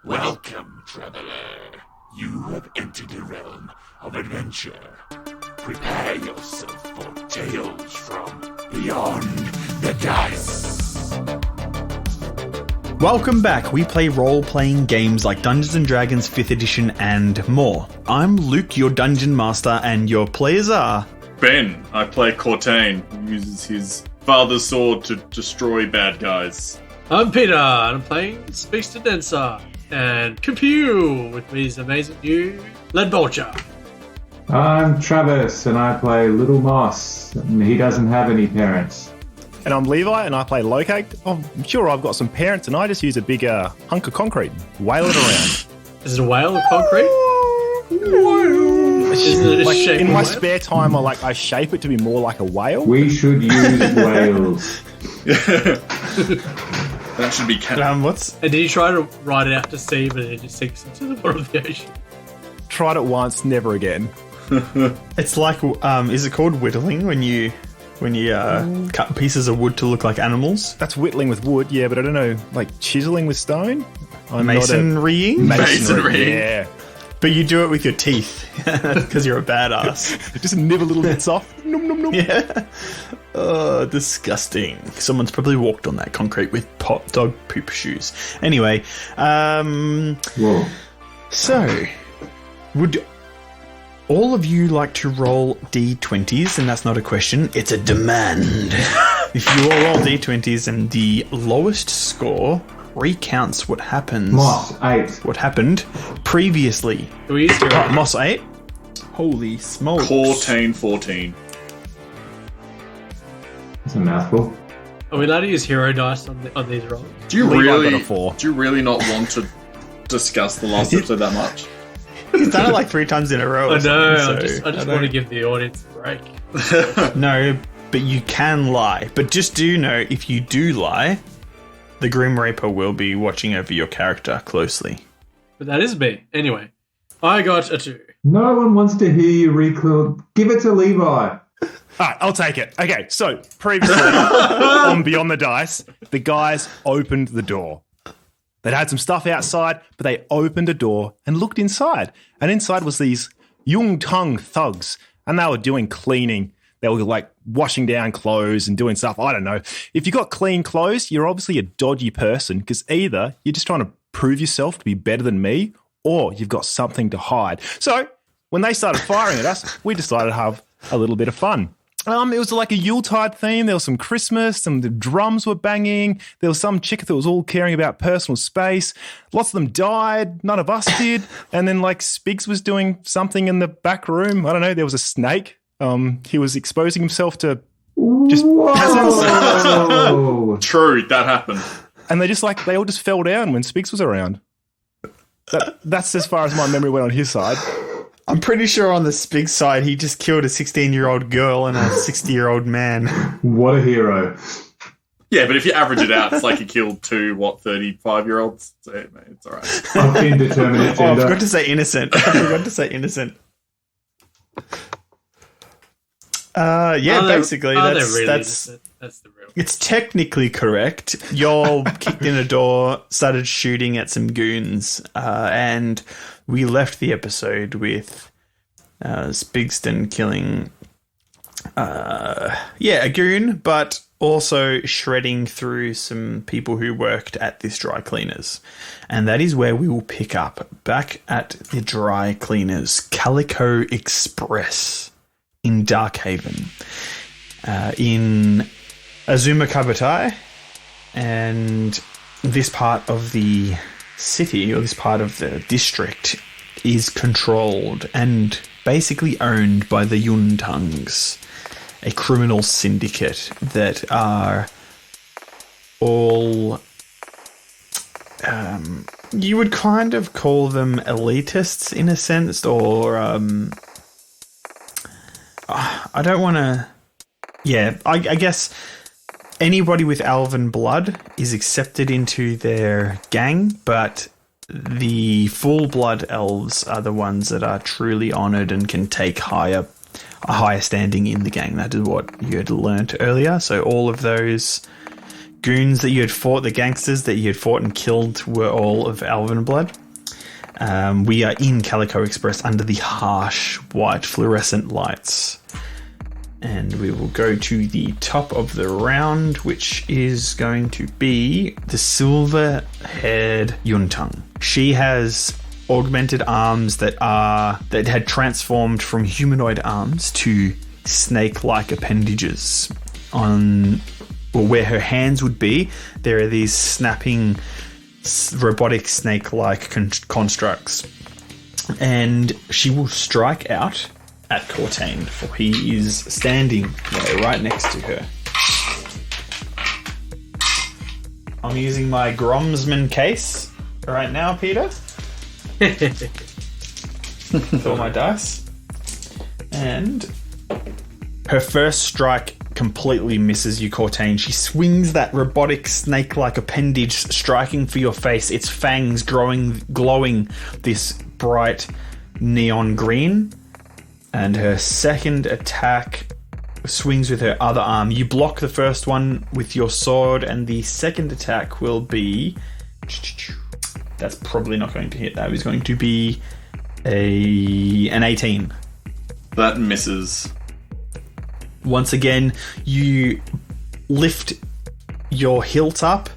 Welcome, traveler. You have entered the realm of adventure. Prepare yourself for tales from beyond the dice. Welcome back. We play role-playing games like Dungeons & Dragons 5th edition and more. I'm Luke, your dungeon master, and your players are... Ben, I play Cortaine, who uses his father's sword to destroy bad guys. I'm Peter, and I'm playing Spigs, and Compew with me is amazing new Lead Vulture. I'm Travis, and I play Little Moss, and he doesn't have any parents. And I'm Levi, and I play Lokag. I'm sure I've got some parents, and I just use a big hunk of concrete, whale it around. Is it a whale of concrete? In my spare time, I shape it to be more like a whale. We should use whales. That should be And did you try to ride it out to sea, but it just sinks into the bottom of the ocean? Tried it once, never again. It's like, is it called whittling when you cut pieces of wood to look like animals? That's whittling with wood, yeah, but I don't know, like chiseling with stone? Masonrying? Masonry. Yeah. But you do it with your teeth, because you're a badass. Just nibble little bits off. Nom, nom, nom. Yeah. Oh, disgusting. Someone's probably walked on that concrete with dog poop shoes. Anyway, Whoa. So, would all of you like to roll D20s? And that's not a question, it's a demand. If you all roll D20s and the lowest score recounts what happens. Moss, 8. What happened previously. Do we use hero? Moss 8? Holy smokes. Cortaine 14. That's a mouthful. Are we allowed to use hero dice on these rolls? Do you Levi got a 4. Do you really not want to discuss the last episode that much? He's done it like 3 times in a row. I know, So I just want to give the audience a break. No, but you can lie. But just do know, if you do lie, the Grim Reaper will be watching over your character closely. But that is me. Anyway, I got a 2. No one wants to hear you recall. Give it to Levi. All right, I'll take it. Okay, so previously on Beyond the Dice, the guys opened the door. They'd had some stuff outside, but they opened a door and looked inside. And inside was these Jung-Tung thugs, and they were doing cleaning. They were like washing down clothes and doing stuff. I don't know. If you got clean clothes, you're obviously a dodgy person because either you're just trying to prove yourself to be better than me or you've got something to hide. So when they started firing at us, we decided to have a little bit of fun. It was like a Yuletide theme. There was some Christmas, the drums were banging. There was some chick that was all caring about personal space. Lots of them died. None of us did. And then like Spigs was doing something in the back room. I don't know. There was a snake. He was exposing himself to just peasants. Whoa. True, that happened. And they all just fell down when Spigs was around. That's as far as my memory went on his side. I'm pretty sure on the Spig side, he just killed a 16-year-old girl and a 60-year-old man. What a hero. Yeah, but if you average it out, it's like he killed 2, 35-year-olds? So, mate, it's all right. Of indeterminate Oh, I gender. forgot to say innocent. Basically, that's the real. It's technically correct. Y'all kicked in a door, started shooting at some goons, and we left the episode with Spigston killing, a goon, but also shredding through some people who worked at this dry cleaners. And that is where we will pick up, back at the dry cleaners, Calico Express in Darkhaven, in Azuma Kabutai, and this part of the city, or this part of the district, is controlled and basically owned by the Yuntangs, a criminal syndicate that are all, you would kind of call them elitists in a sense, or I don't want to... Yeah, I guess anybody with elven blood is accepted into their gang, but the full-blood elves are the ones that are truly honoured and can take a higher standing in the gang. That is what you had learnt earlier. So all of those goons that you had fought, the gangsters that you had fought and killed, were all of Elven blood. We are in Calico Express under the harsh white fluorescent lights. And we will go to the top of the round, which is going to be the silver-haired Yuntang. She has augmented arms that had transformed from humanoid arms to snake-like appendages. Where her hands would be, there are these snapping robotic snake-like constructs. And she will strike out at Cortaine, for he is standing right next to her. I'm using my Gromsman case right now, Peter. With all my dice. And her first strike completely misses you, Cortaine. She swings that robotic snake-like appendage, striking for your face, its fangs glowing this bright neon green. And her second attack swings with her other arm. You block the first one with your sword, and the second attack will be... That's probably not going to hit. That is going to be an 18. That misses. Once again, you lift your hilt up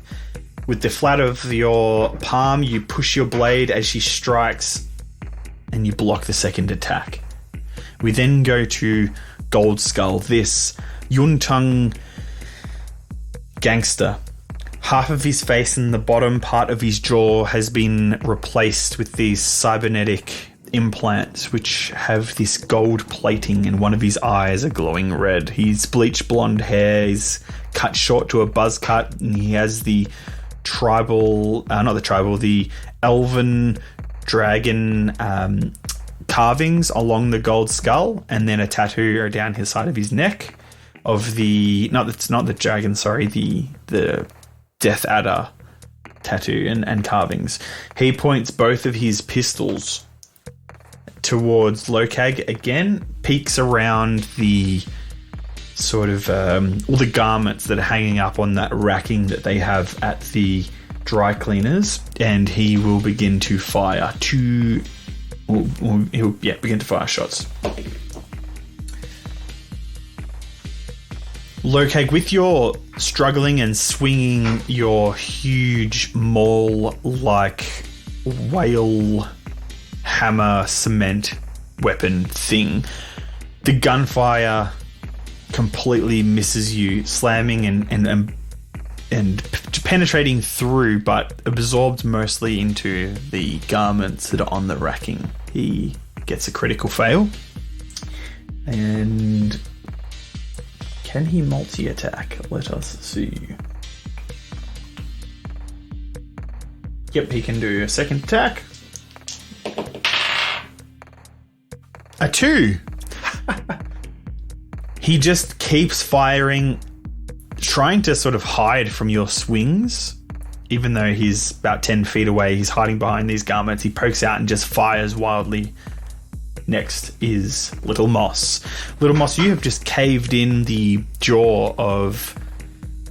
with the flat of your palm. You push your blade as she strikes, and you block the second attack. We then go to Gold Skull, this Yuntang gangster. Half of his face and the bottom part of his jaw has been replaced with these cybernetic implants which have this gold plating, and one of his eyes are glowing red. He's bleached blonde hair, he's cut short to a buzz cut, and he has the the elven dragon carvings along the gold skull, and then a tattoo down his side of his neck of the Death Adder tattoo and carvings. He points both of his pistols towards Lokag again, peeks around the sort of all the garments that are hanging up on that racking that they have at the dry cleaners, and he will begin to fire he'll begin to fire shots. Lokag, with your struggling and swinging your huge maul-like whale hammer cement weapon thing, the gunfire completely misses you, slamming and penetrating through, but absorbed mostly into the garments that are on the racking. He gets a critical fail. And can he multi-attack? Let us see. Yep, he can do a second attack. A 2. He just keeps firing, trying to sort of hide from your swings. Even though he's about 10 feet away, he's hiding behind these garments. He pokes out and just fires wildly. Next is Little Moss. Little Moss, you have just caved in the jaw of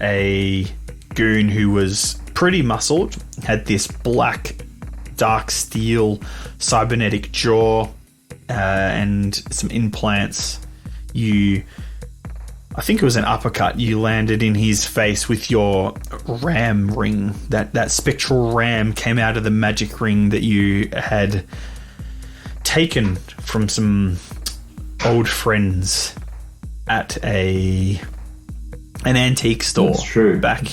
a goon who was pretty muscled, had this black, dark steel cybernetic jaw and some implants. I think it was an uppercut. You landed in his face with your ram ring. That spectral ram came out of the magic ring that you had taken from some old friends at an antique store. That's true. Back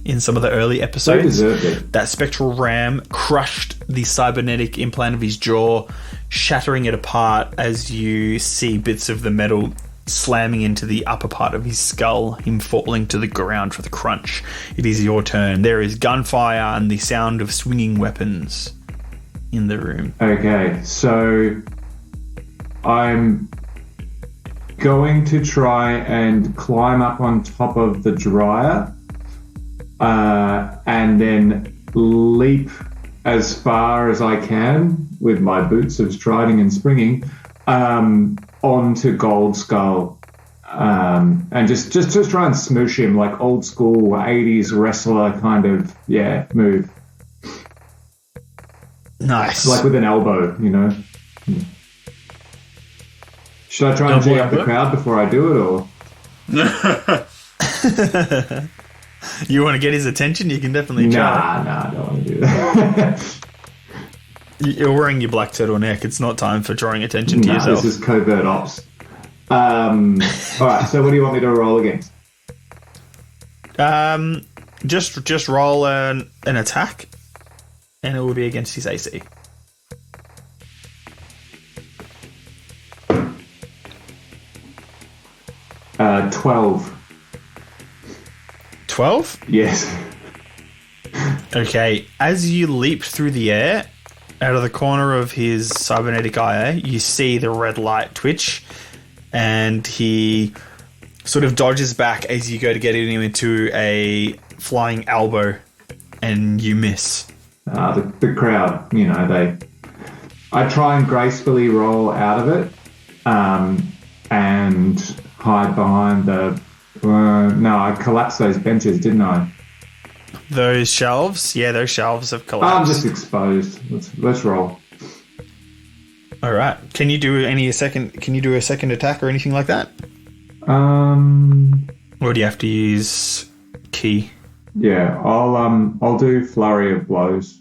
in some of the early episodes. They deserved it. That spectral ram crushed the cybernetic implant of his jaw, shattering it apart as you see bits of the metal slamming into the upper part of his skull, him falling to the ground for the crunch. It is your turn. There is gunfire and the sound of swinging weapons in the room. Okay, so I'm going to try and climb up on top of the dryer and then leap as far as I can with my boots of striding and springing onto Gold Skull. and just try and smoosh him like old school 80s wrestler kind of move, Nice. like with an elbow, you know. Should I try and G up the crowd before I do it, or? You want to get his attention? You can definitely try. Nah, I don't want to do that. You're wearing your black turtleneck. It's not time for drawing attention to yourself. This is covert ops. All right, so what do you want me to roll against? Just roll an attack, and it will be against his AC. Uh, 12. 12? Yes. Okay, as you leap through the air, out of the corner of his cybernetic eye, you see the red light twitch, and he sort of dodges back as you go to get him into a flying elbow, and you miss. The crowd, you know, I try and gracefully roll out of it, and hide behind the... no, I collapsed those benches, didn't I? Those shelves? Yeah, those shelves have I'm collapsed. just exposed. Let's roll. All right. Can you do a second attack or anything like that? Or do you have to use key? Yeah, I'll do flurry of blows.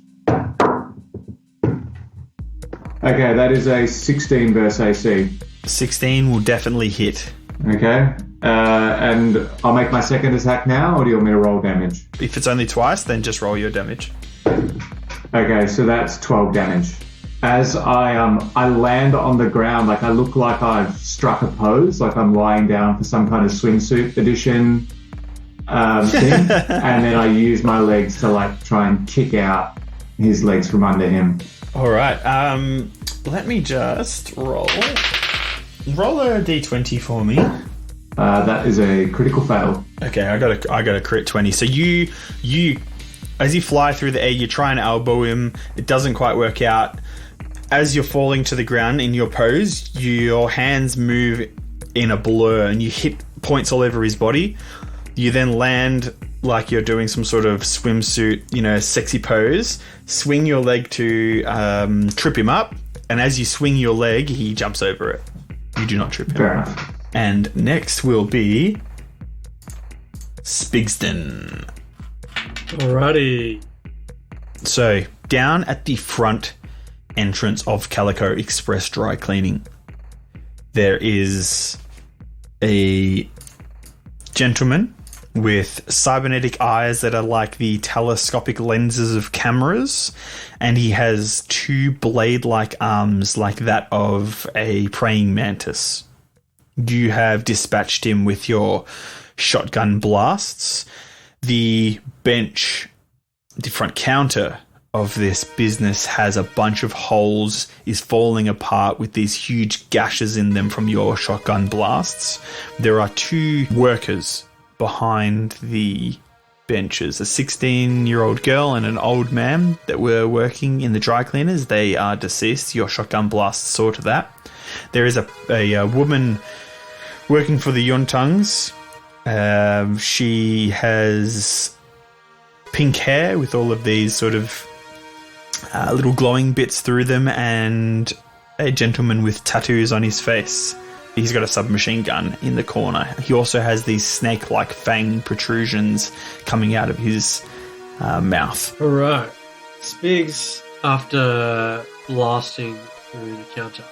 Okay, that is a 16 versus AC. 16 will definitely hit. Okay, and I'll make my second attack now, or do you want me to roll damage? If it's only twice, then just roll your damage. Okay, so that's 12 damage. As I land on the ground, like I look like I've struck a pose, like I'm lying down for some kind of swimsuit edition thing, and then I use my legs to like try and kick out his legs from under him. All right. Let me just roll a d20 for me. That is a critical fail. Okay, I got a crit 20. So you as you fly through the air, you try and elbow him. It doesn't quite work out. As you're falling to the ground in your pose, your hands move in a blur and you hit points all over his body. You then land like you're doing some sort of swimsuit, sexy pose. Swing your leg to trip him up, and as you swing your leg, he jumps over it. You do not trip him. Fair enough. And next will be Spigston. Alrighty. So, down at the front entrance of Calico Express Dry Cleaning, there is a gentleman with cybernetic eyes that are like the telescopic lenses of cameras, and he has two blade-like arms like that of a praying mantis. You have dispatched him with your shotgun blasts. The bench, the front counter of this business has a bunch of holes, is falling apart with these huge gashes in them from your shotgun blasts. There are two workers behind the benches, a 16-year-old girl and an old man that were working in the dry cleaners. They are deceased. Your shotgun blast saw to that. There is a woman working for the Yuntungs. She has pink hair with all of these sort of little glowing bits through them, and a gentleman with tattoos on his face. He's got a submachine gun in the corner. He also has these snake-like fang protrusions coming out of his mouth. Alright. Spigs, after blasting through the counter,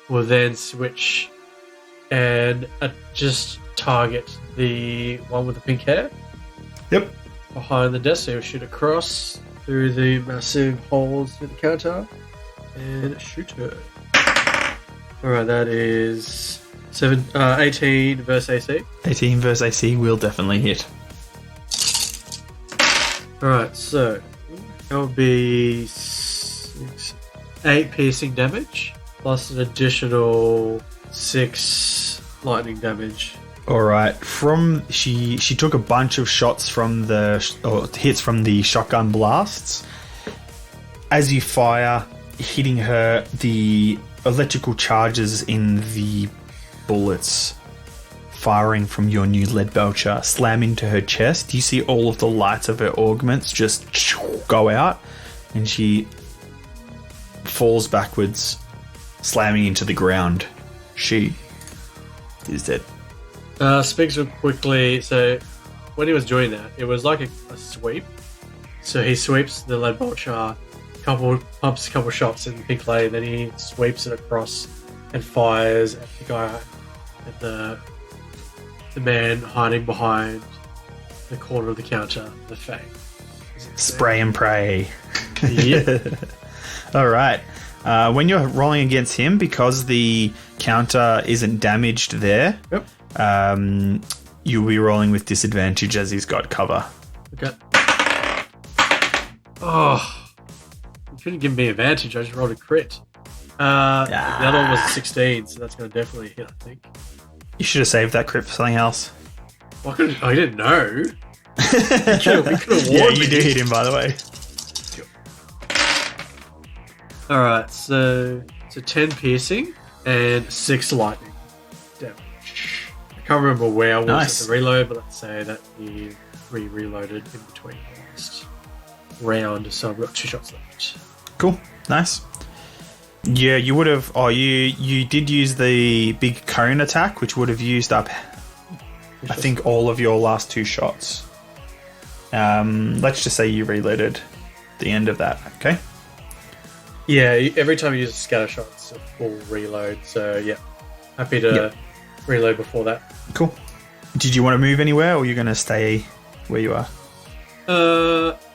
will then switch and just target the one with the pink hair. Yep. Behind the desk, so he'll shoot across through the massive holes in the counter and shoot her. Alright, that is 18 versus AC. 18 versus AC will definitely hit. Alright, so that would be 8 piercing damage plus an additional 6 lightning damage. All right. She took a bunch of shots from hits from the shotgun blasts. As you fire, hitting her, the electrical charges in the bullets firing from your new lead belcher slam into her chest. You see all of the lights of her augments just go out, and she falls backwards, slamming into the ground. She is dead. Spigs would quickly. So when he was doing that, it was like a sweep. So he sweeps the lead belcher, pumps a couple shots in the pink lady, then he sweeps it across and fires at the guy, at the man hiding behind the corner of the counter, the Fang. Spray and pray. Yep. All right. When you're rolling against him, because the counter isn't damaged there, Yep. You'll be rolling with disadvantage as he's got cover. Okay. Oh, you couldn't give me advantage. I just rolled a crit. The other one was a 16, so that's going to definitely hit, I think. You should have saved that crit for something else. I didn't know. We could have Yeah, warned you me. do hit him, by the way. Alright, so 10 piercing and 6 lightning damage. I can't remember where I was Nice. at the reload, but let's say that he reloaded in between the last round, so I've got 2 shots left. Cool. Nice. Yeah, you would have... Oh, you did use the big cone attack, which would have used up, I think, all of your last 2 shots. Let's just say you reloaded the end of that, okay? Yeah, every time you use a scatter shot, it's a full reload, so yeah. Happy to reload before that. Cool. Did you want to move anywhere, or are you going to stay where you are?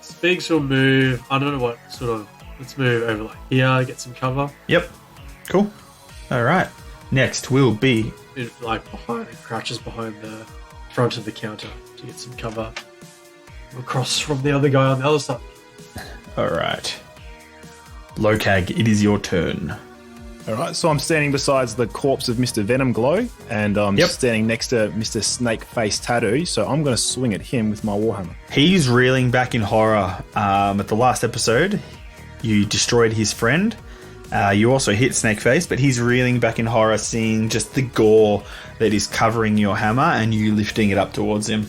Spigs will move, I don't know what sort of, let's move over like here, get some cover. Yep. Cool. All right. Next will be... It, like behind, it crouches behind the front of the counter to get some cover across from the other guy on the other side. All right. Lokag, it is your turn. All right, so I'm standing beside the corpse of Mr. Venom Glow, and I'm Yep. standing next to Mr. Snake Face Tattoo, so I'm going to swing at him with my Warhammer. He's reeling back in horror. At the last episode, you destroyed his friend. You also hit Snakeface, but he's reeling back in horror, seeing just the gore that is covering your hammer and you lifting it up towards him.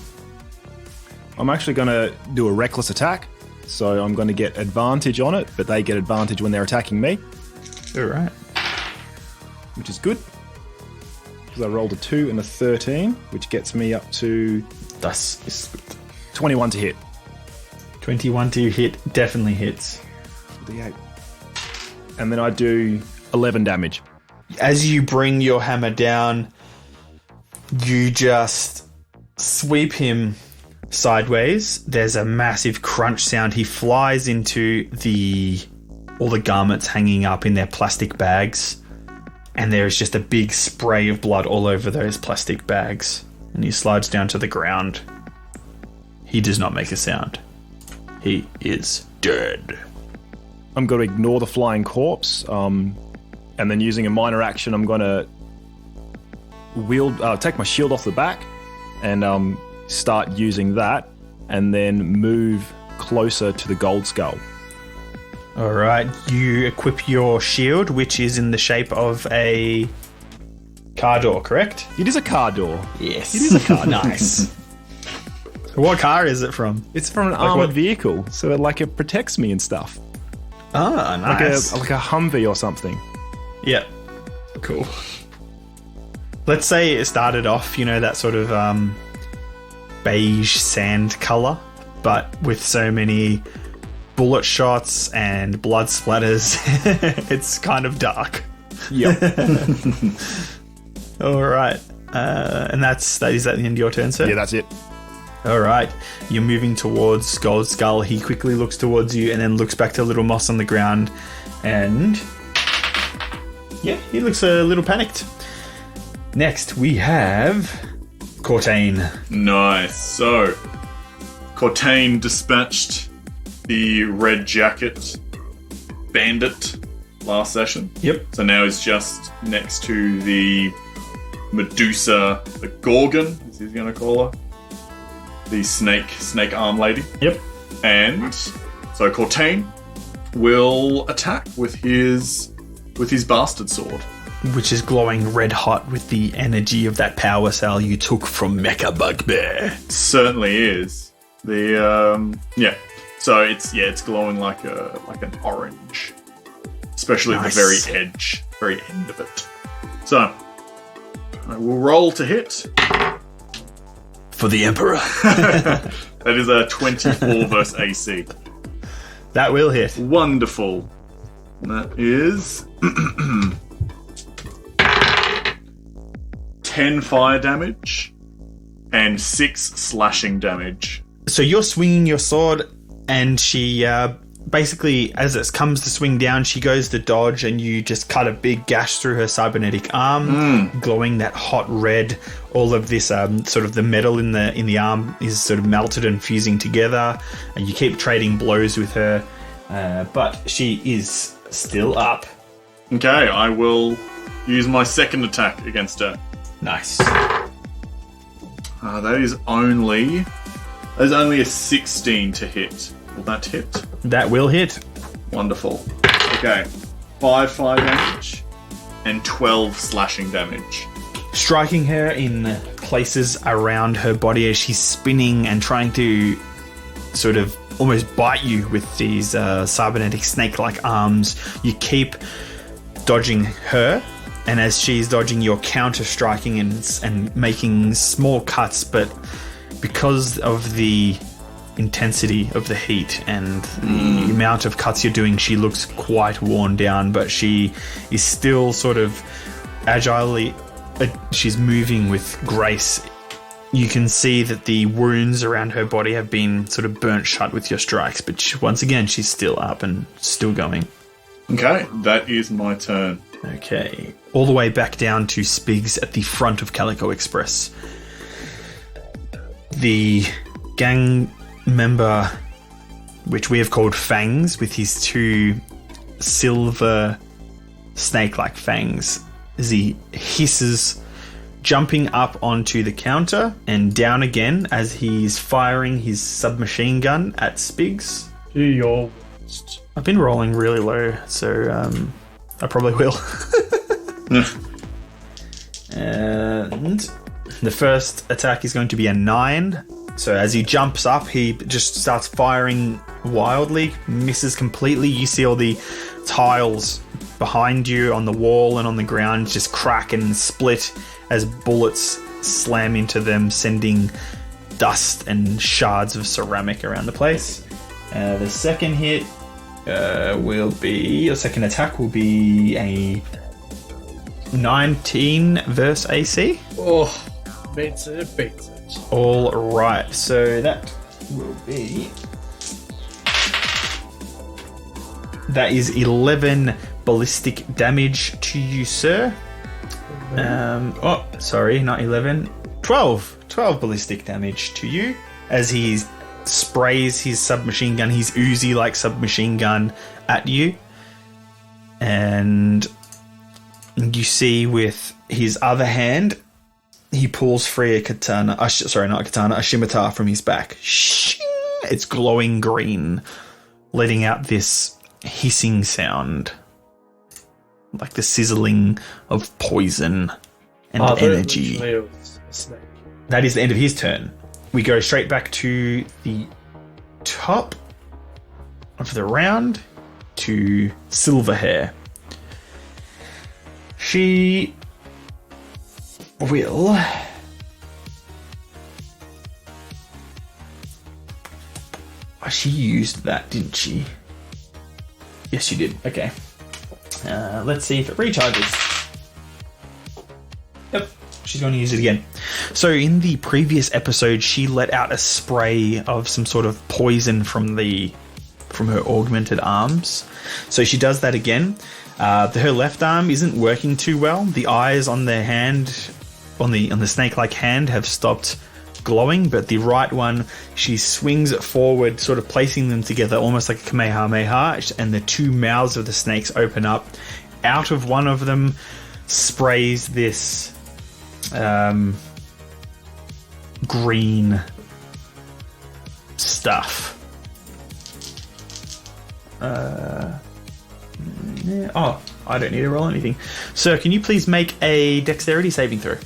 I'm actually going to do a reckless attack, so I'm going to get advantage on it, but they get advantage when they're attacking me, All right. which is good. Because I rolled a 2 and a 13, which gets me up to Thus is 21 to hit. 21 to hit, definitely hits. D8. And then I do 11 damage. As you bring your hammer down, you just sweep him sideways. There's a massive crunch sound. He flies into all the garments hanging up in their plastic bags, and there is just a big spray of blood all over those plastic bags, and he slides down to the ground. He does not make a sound. He is dead. I'm going to ignore the flying corpse, and then using a minor action, I'm going to take my shield off the back and start using that, and then move closer to the gold skull. All right, you equip your shield, which is in the shape of a car door, correct? It is a car door. Yes. It is a car. Nice. What car is it from? It's from an armored vehicle, so it protects me and stuff. Ah, nice. Like a Humvee or something. Yep. Cool. Let's say it started off, that sort of beige sand color, but with so many bullet shots and blood splatters, it's kind of dark. Yep. All right. And is that the end of your turn, sir? Yeah, that's it. All right. You're moving towards Gold Skull. He quickly looks towards you and then looks back to Little Moss on the ground. And yeah, he looks a little panicked. Next, we have Cortaine. Nice. So, Cortaine dispatched the red jacket bandit last session. Yep. So now he's just next to the Medusa, the Gorgon, as he's going to call her. The snake arm lady. Yep. And so Cortaine will attack with his bastard sword. which is glowing red hot with the energy of that power cell you took from Mecha Bugbear. Certainly is. So it's glowing like an orange, especially at the very end of it. So I will roll to hit. For the Emperor. That is a 24 versus AC. That will hit. Wonderful. That is 10 fire damage and 6 slashing damage. So you're swinging your sword, and she basically, as it comes to swing down, she goes to dodge, and you just cut a big gash through her cybernetic arm, glowing that hot red. All of this sort of the metal in the arm is sort of melted and fusing together, and you keep trading blows with her, but she is still up. Okay, I will use my second attack against her. Nice. That is only a 16 to hit. Will that hit? That will hit. Wonderful. Okay, 5 fire damage and 12 slashing damage. Striking her in places around her body as she's spinning and trying to sort of almost bite you with these cybernetic snake-like arms. You keep dodging her, and as she's dodging, you're counter-striking and making small cuts, but because of the intensity of the heat and the amount of cuts you're doing, she looks quite worn down, but she is still sort of agilely, she's moving with grace. You can see that the wounds around her body have been sort of burnt shut with your strikes, but once again, she's still up and still going. Okay, that is my turn. Okay, all the way back down to Spigs at the front of Calico Express. The gang member, which we have called Fangs, with his 2 silver snake-like fangs, as he hisses, jumping up onto the counter and down again as he's firing his submachine gun at Spigs. Do your worst. I've been rolling really low, so I probably will. And the first attack is going to be a 9. So as he jumps up, he just starts firing wildly, misses completely. You see all the tiles behind you on the wall and on the ground just crack and split as bullets slam into them, sending dust and shards of ceramic around the place. The second hit the second attack will be a 19 versus AC. Oh, beats it. All right, so that will be... That is 11 ballistic damage to you, sir. Sorry, not 11. 12 ballistic damage to you as he sprays his submachine gun, his Uzi-like submachine gun at you. And you see with his other hand, he pulls free a katana. A scimitar from his back. It's glowing green, letting out this hissing sound, like the sizzling of poison and energy. A snake. That is the end of his turn. We go straight back to the top of the round to Silverhair. She will... She used that, didn't she? Yes, she did. Okay. Let's see if it recharges. Yep, she's going to use it again. So in the previous episode, she let out a spray of some sort of poison from her augmented arms. So she does that again. Her left arm isn't working too well. The eyes on the hand, on the snake-like hand, have stopped glowing, but the right one, she swings it forward, sort of placing them together almost like a Kamehameha, and the 2 mouths of the snakes open up. Out of one of them sprays this green stuff. I don't need to roll anything. Sir, can you please make a dexterity saving throw?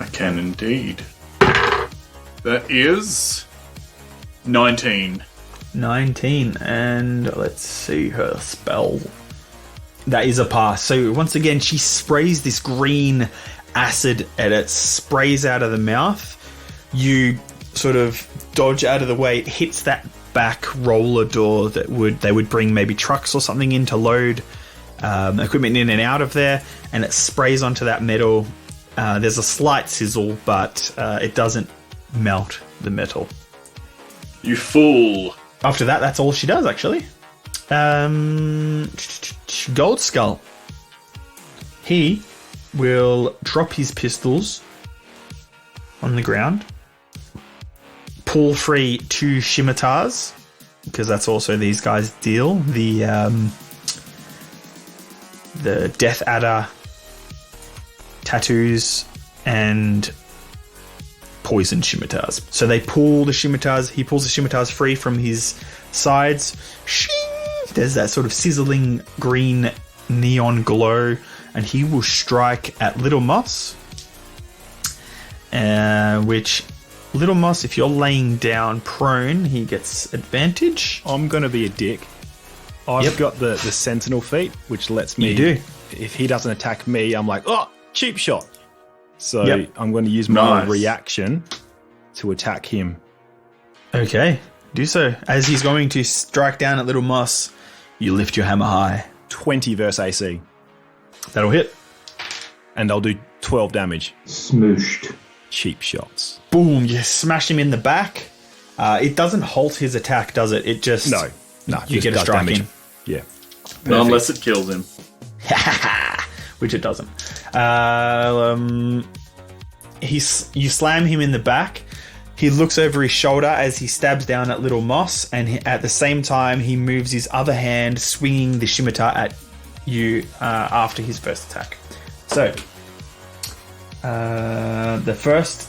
I can indeed. That is 19. 19, and let's see her spell. That is a pass. So once again, she sprays this green acid and it sprays out of the mouth. You sort of dodge out of the way. It hits that back roller door that they would bring maybe trucks or something in to load equipment in and out of there, and it sprays onto that metal. There's a slight sizzle, but it doesn't melt the metal. You fool. After that, that's all she does, actually. Gold Skull. He will drop his pistols on the ground, pull free 2 scimitars, because that's also these guys' deal. The Death Adder tattoos and poison scimitars. So they pull the scimitars. He pulls the scimitars free from his sides. Shing! There's that sort of sizzling green neon glow, and he will strike at Little Moss. Which Little Moss, if you're laying down prone, he gets advantage. I'm going to be a dick. I've got the Sentinel feat, which lets me... You do. If he doesn't attack me, I'm like, oh, cheap shot. So I'm going to use my reaction to attack him. Okay, do so. As he's going to strike down at Little Moss, you lift your hammer high. 20 versus AC. That'll hit. And I'll do 12 damage. Smooshed. Cheap shots. Boom, you smash him in the back. It doesn't halt his attack, does it? It just... No, you get a strike damage. in. Yeah. Not unless it kills him. Which it doesn't. You slam him in the back. He looks over his shoulder as he stabs down at Little Moss, and at the same time he moves his other hand, swinging the scimitar at you after his first attack. So the first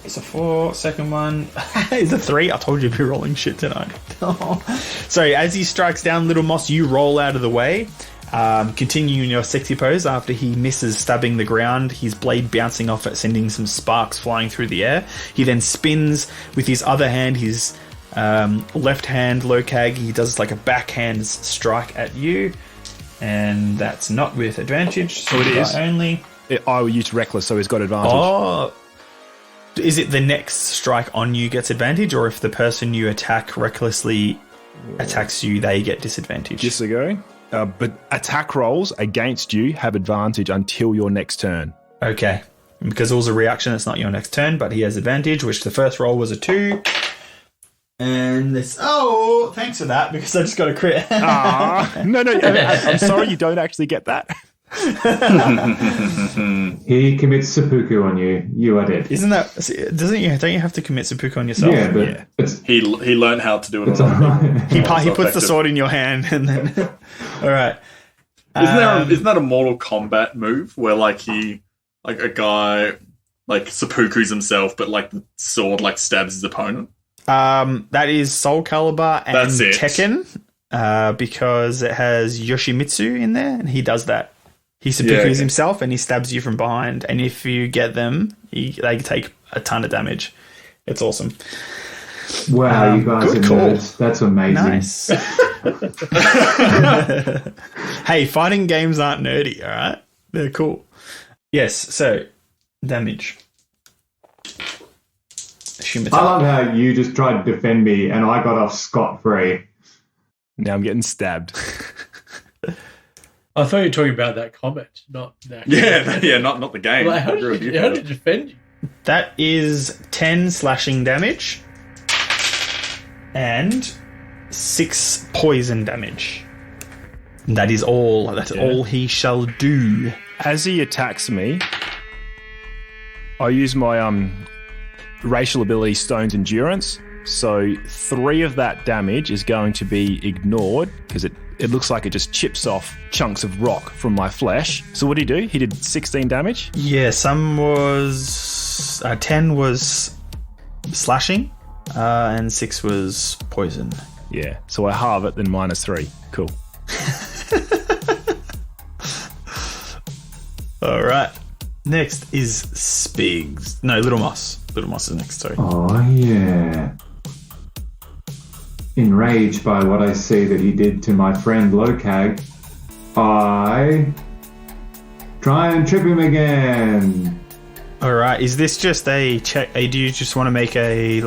is a 4, second one is a 3. I told you to be rolling shit tonight. Sorry, as he strikes down Little Moss, you roll out of the way. Continuing your sexy pose after he misses stabbing the ground, his blade bouncing off it, sending some sparks flying through the air. He then spins with his other hand, his left hand Lokag. He does like a backhand strike at you, and that's not with advantage. So it is only. I will use reckless, so he's got advantage. Oh, is it the next strike on you gets advantage, or if the person you attack recklessly attacks you, they get disadvantage? Disagree. But attack rolls against you have advantage until your next turn. Okay. Because it was a reaction, it's not your next turn, but he has advantage, which the first roll was a 2. And this... Oh, thanks for that, because I just got a crit. No, I'm sorry, you don't actually get that. He commits seppuku on you. You are dead. Isn't that... Don't you have to commit seppuku on yourself? Yeah, but it's... He learned how to do it. It's alright. He puts the sword in your hand, and then... All right. Isn't that a Mortal Kombat move where like a guy like seppukus himself, but like the sword like stabs his opponent? That is Soul Calibur and That's it. Tekken, because it has Yoshimitsu in there, and he does that. He seppukus himself, and he stabs you from behind, and if you get them, they take a ton of damage. It's awesome. Wow, you guys good are call. nerds. That's amazing. Nice. Hey, fighting games aren't nerdy, all right? They're cool. Yes, so damage. Scimitar. I love how you just tried to defend me and I got off scot-free. Now I'm getting stabbed. I thought you were talking about that comment, not that. Not the game. Like, how did you defend you? That is 10 slashing damage and 6 poison damage. That is all. That's all he shall do. As he attacks me, I use my racial ability Stone's Endurance. So 3 of that damage is going to be ignored because it looks like it just chips off chunks of rock from my flesh. So what did he do? He did 16 damage? Yeah, some was... 10 was slashing, and 6 was poison. Yeah, so I halve it, then -3. Cool. All right. Next is Spigs. No, Little Moss. Little Moss is next, sorry. Oh, yeah. Enraged by what I see that he did to my friend Lokag, I try and trip him again. All right. Is this just a check? Do you just want to make a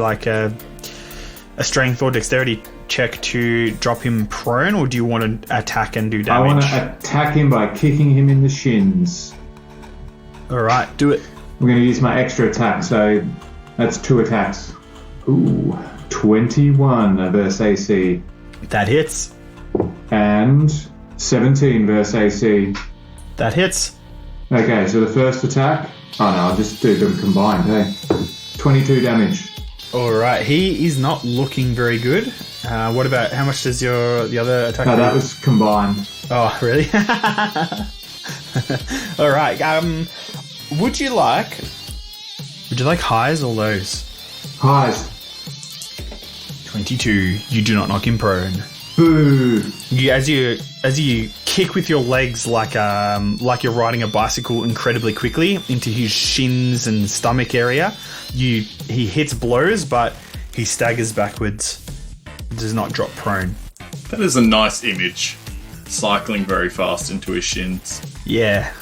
strength or dexterity check to drop him prone, or do you want to attack and do I want damage? to attack him by kicking him in the shins. All right. Do it. I'm going to use my extra attack, so that's 2 attacks. Ooh, 21 versus AC. That hits. And 17 versus AC. That hits. Okay, so the first attack... Oh no, I'll just do them combined, hey. 22 damage. All right. He is not looking very good. What about, how much does the other attack No, do? that was combined. Oh, really? All right. Would you like highs or lows? Highs. 22. You do not knock him prone. Boo. As you kick with your legs like you're riding a bicycle incredibly quickly into his shins and stomach area, he hits blows, but he staggers backwards. Does not drop prone. That is a nice image. Cycling very fast into his shins. Yeah.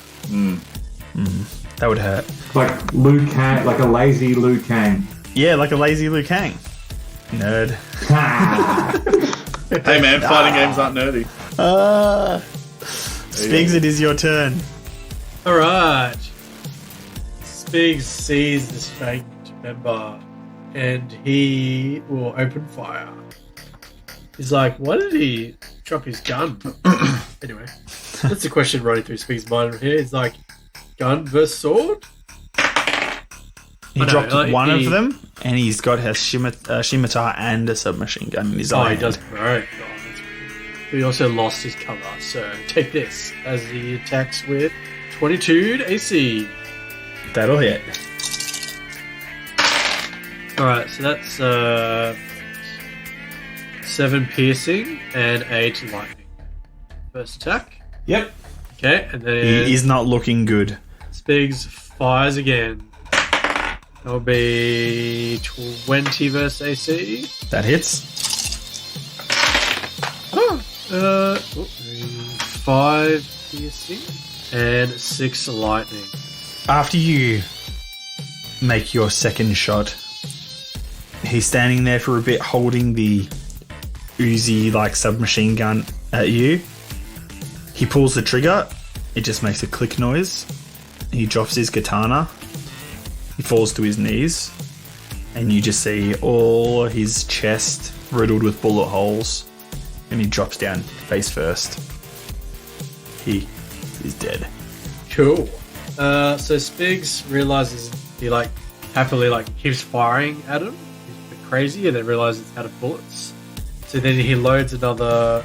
That would hurt. Like Liu Kang, like a lazy Liu Kang. Yeah, like a lazy Liu Kang. Nerd. Hey man, fighting games aren't nerdy. Spigs, it is your turn. Alright. Spigs sees this faint member and he will open fire. He's like, why did he drop his gun? Anyway, that's the question running through Spigs' mind here. He's like, gun versus sword? He dropped one of them, and he's got a scimitar and a submachine gun in his eye. He does. Alright. But he also lost his cover, so take this as he attacks with 22 to AC. That'll hit. Alright, so that's 7 piercing and 8 lightning. First attack. Yep. Okay, and then He is not looking good. Spigs fires again. That'll be 20 versus AC. That hits. 5 piercing and 6 lightning. After you make your second shot, he's standing there for a bit holding the Uzi like submachine gun at you. He pulls the trigger, it just makes a click noise. He drops his katana. He falls to his knees, and you just see all his chest riddled with bullet holes, and he drops down face first. He is dead. Cool. So Spigs realizes he happily keeps firing at him. He's a bit crazy, and then realizes it's out of bullets. So then he loads another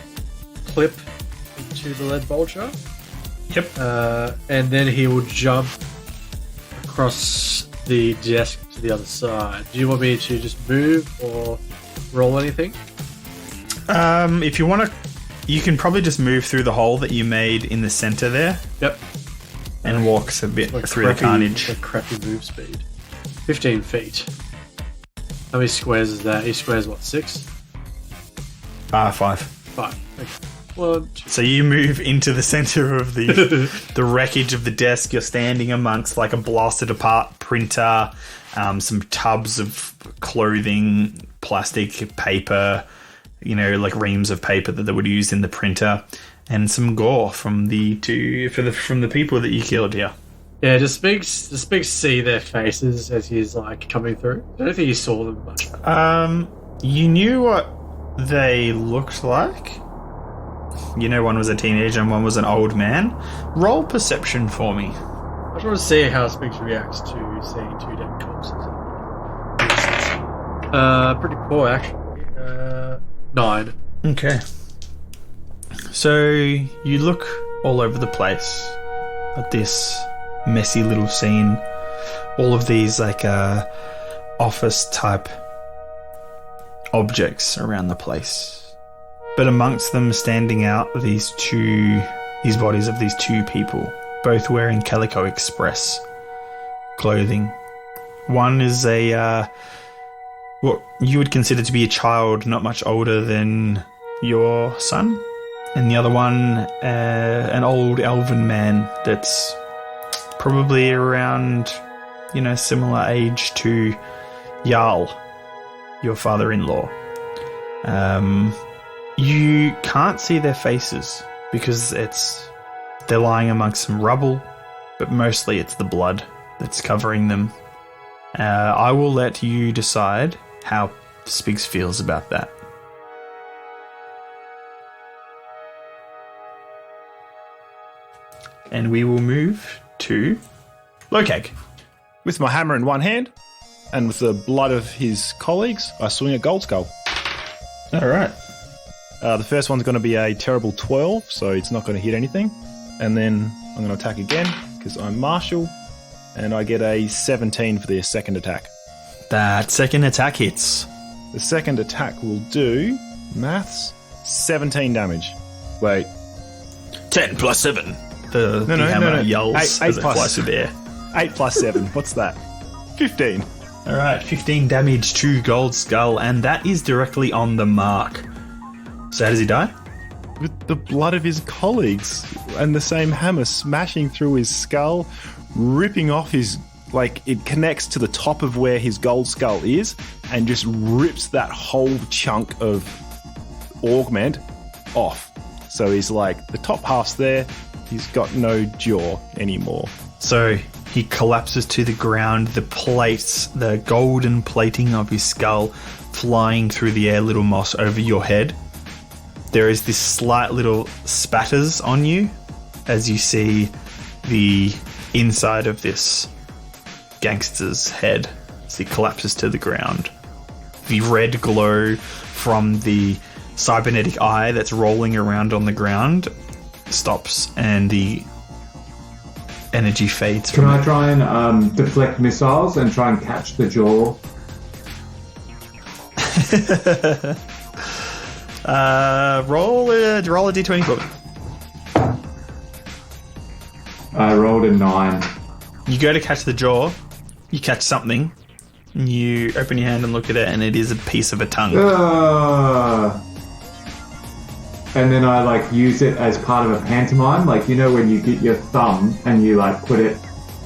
clip into the lead vulture. Yep. And then he will jump across the desk to the other side. Do you want me to just move or roll anything? If you want to, you can probably just move through the hole that you made in the center there. Yep. And walks a bit through the carnage. Like crappy move speed. 15 feet. How many squares is that? Each square is what, 6? 5. 5. Okay. 1, 2. So you move into the center of the wreckage of the desk. You're standing amongst like a blasted apart printer, some tubs of clothing, plastic paper, like reams of paper that they would use in the printer, and some gore from the people that you killed here. Yeah, the Spigs see their faces as he's coming through. I don't think you saw them much. You knew what they looked like. One was a teenager and one was an old man. Roll perception for me. I just want to see how Spigs reacts to seeing 2 dead corpses. Pretty poor actually. 9. Okay. So you look all over the place at this messy little scene. All of these office type objects around the place. But amongst them standing out these bodies of these 2 people both wearing Calico Express clothing. One is what you would consider to be a child, not much older than your son, and the other one, an old elven man that's probably around, similar age to Jarl, your father-in-law. You can't see their faces because they're lying amongst some rubble, but mostly it's the blood that's covering them. I will let you decide how Spigs feels about that. And we will move to Lokag. With my hammer in one hand, and with the blood of his colleagues, I swing a gold skull. All right. The first one's going to be a terrible 12, so it's not going to hit anything. And then I'm going to attack again, because I'm martial, and I get a 17 for the second attack. That second attack hits. The second attack will do, maths, 17 damage. Wait. 10 plus 7. The hammer yells as it flies through the air. 8 plus 7. What's that? 15. All right, 15 damage to Gold Skull, and that is directly on the mark. So how does he die? With the blood of his colleagues and the same hammer smashing through his skull, ripping off his... it connects to the top of where his gold skull is and just rips that whole chunk of augment off. So he's the top half's there, he's got no jaw anymore. So he collapses to the ground, the plates, the golden plating of his skull flying through the air, little moss, over your head. There is this slight little spatters on you as you see the inside of this gangster's head as he collapses to the ground. The red glow from the cybernetic eye that's rolling around on the ground stops and the energy fades Can from I it. try and deflect missiles and try and catch the jaw? Roll a d20 for me. I rolled a 9. You go to catch the jaw, you catch something, and you open your hand and look at it, and it is a piece of a tongue. And then I use it as part of a pantomime, when you get your thumb and you put it,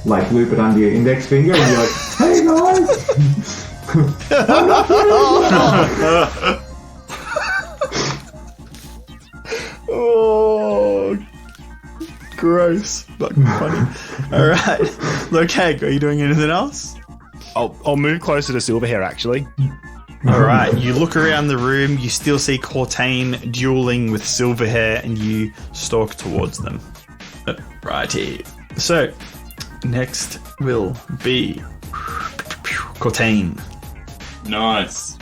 loop it under your index finger, and you're like, "Hey guys, I'm not doing Oh, gross, but funny. All right, Lokag, are you doing anything else? I'll move closer to Silverhair, actually. All right, you look around the room, you still see Cortaine dueling with Silverhair, and you stalk towards them. Righty. So, next will be Cortaine. Nice.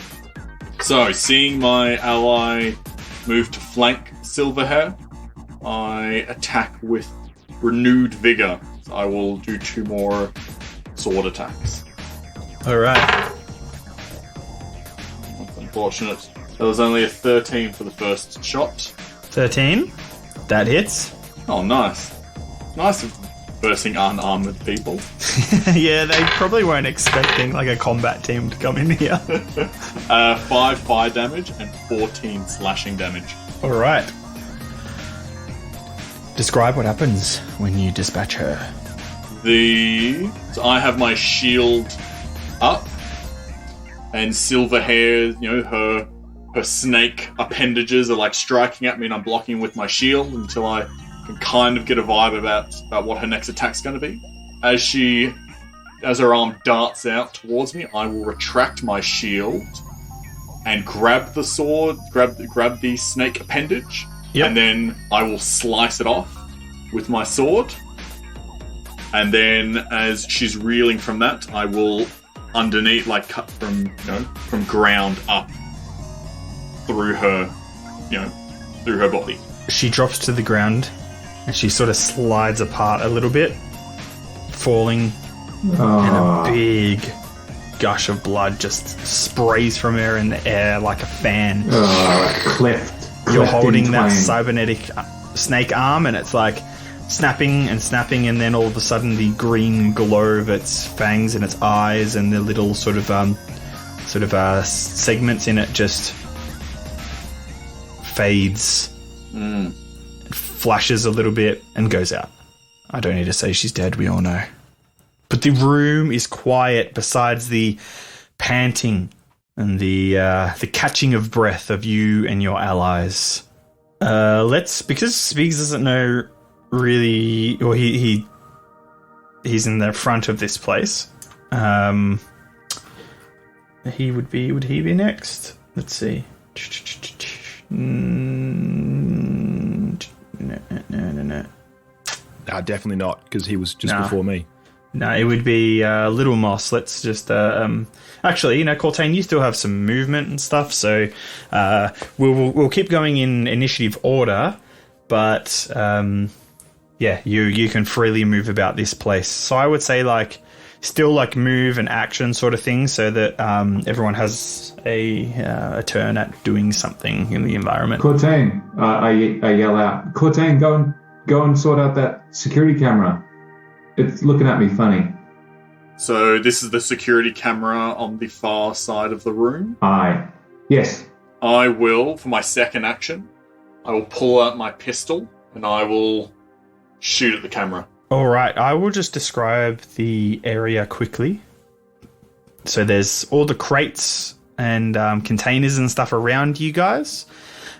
So, seeing my ally move to flank Silverhair, I attack with renewed vigor. So I will do 2 more sword attacks. All right. That's unfortunate. There was only a 13 for the first shot. 13. That hits. Oh, nice. Nice of versing unarmored people. Yeah, they probably weren't expecting a combat team to come in here. 5 fire damage and 14 slashing damage. All right. Describe what happens when you dispatch her. So I have my shield up, and Silverhair, her snake appendages are striking at me, and I'm blocking with my shield until I can kind of get a vibe about what her next attack's going to be. As her arm darts out towards me, I will retract my shield and grab the sword, grab the snake appendage, and then I will slice it off with my sword. And then, as she's reeling from that, I will underneath, cut from ground up through her, through her body. She drops to the ground, and she sort of slides apart a little bit, falling, and a big gush of blood just sprays from her in the air like a fan. Cleft. You're holding in that twain. cybernetic snake arm, and it's snapping and snapping, and then all of a sudden the green glow of its fangs and its eyes and the little sort of segments in it just fades, flashes a little bit, and goes out. I don't need to say she's dead, we all know. But the room is quiet besides the panting and the catching of breath of you and your allies. Because Spigs doesn't know really, or he's in the front of this place. Would he be next? Let's see. No. No, definitely not, because he was just before me. No, it would be Little Moss. Let's just actually, Cortaine, you still have some movement and stuff, so we'll keep going in initiative order, but you can freely move about this place. So I would say still move and action sort of thing, so that everyone has a turn at doing something in the environment. Cortaine, I yell out, Cortaine, go and sort out that security camera. It's looking at me funny. So this is the security camera on the far side of the room? Aye. Yes. I will, for my second action, I will pull out my pistol and I will shoot at the camera. All right, I will just describe the area quickly. So there's all the crates and containers and stuff around you guys.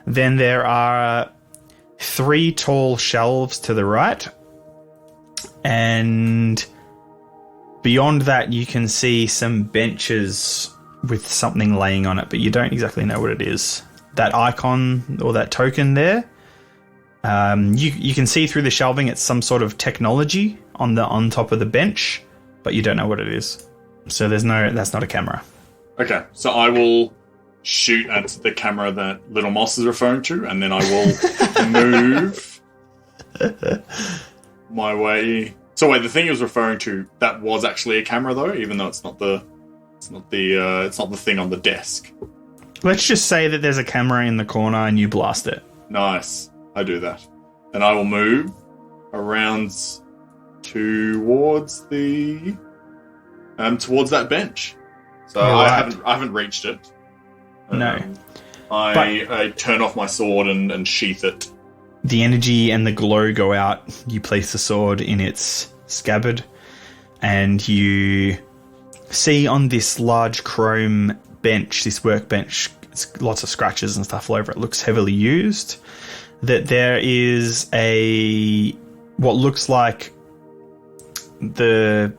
Then there are 3 tall shelves to the right. And beyond that, you can see some benches with something laying on it, but you don't exactly know what it is. That icon or that token there, you can see through the shelving it's some sort of technology on top of the bench, but you don't know what it is. So that's not a camera. Okay, so I will shoot at the camera that Little Moss is referring to, and then I will move my way. So wait, the thing he was referring to, that was actually a camera though, even though it's not the thing on the desk. Let's just say that there's a camera in the corner and you blast it. Nice. I do that. And I will move around towards that bench. So right. I haven't reached it. No. I turn off my sword and sheath it. The energy and the glow go out. You place the sword in its scabbard, and you see on this large chrome bench, this workbench, it's lots of scratches and stuff all over it. Looks heavily used. That there is what looks like the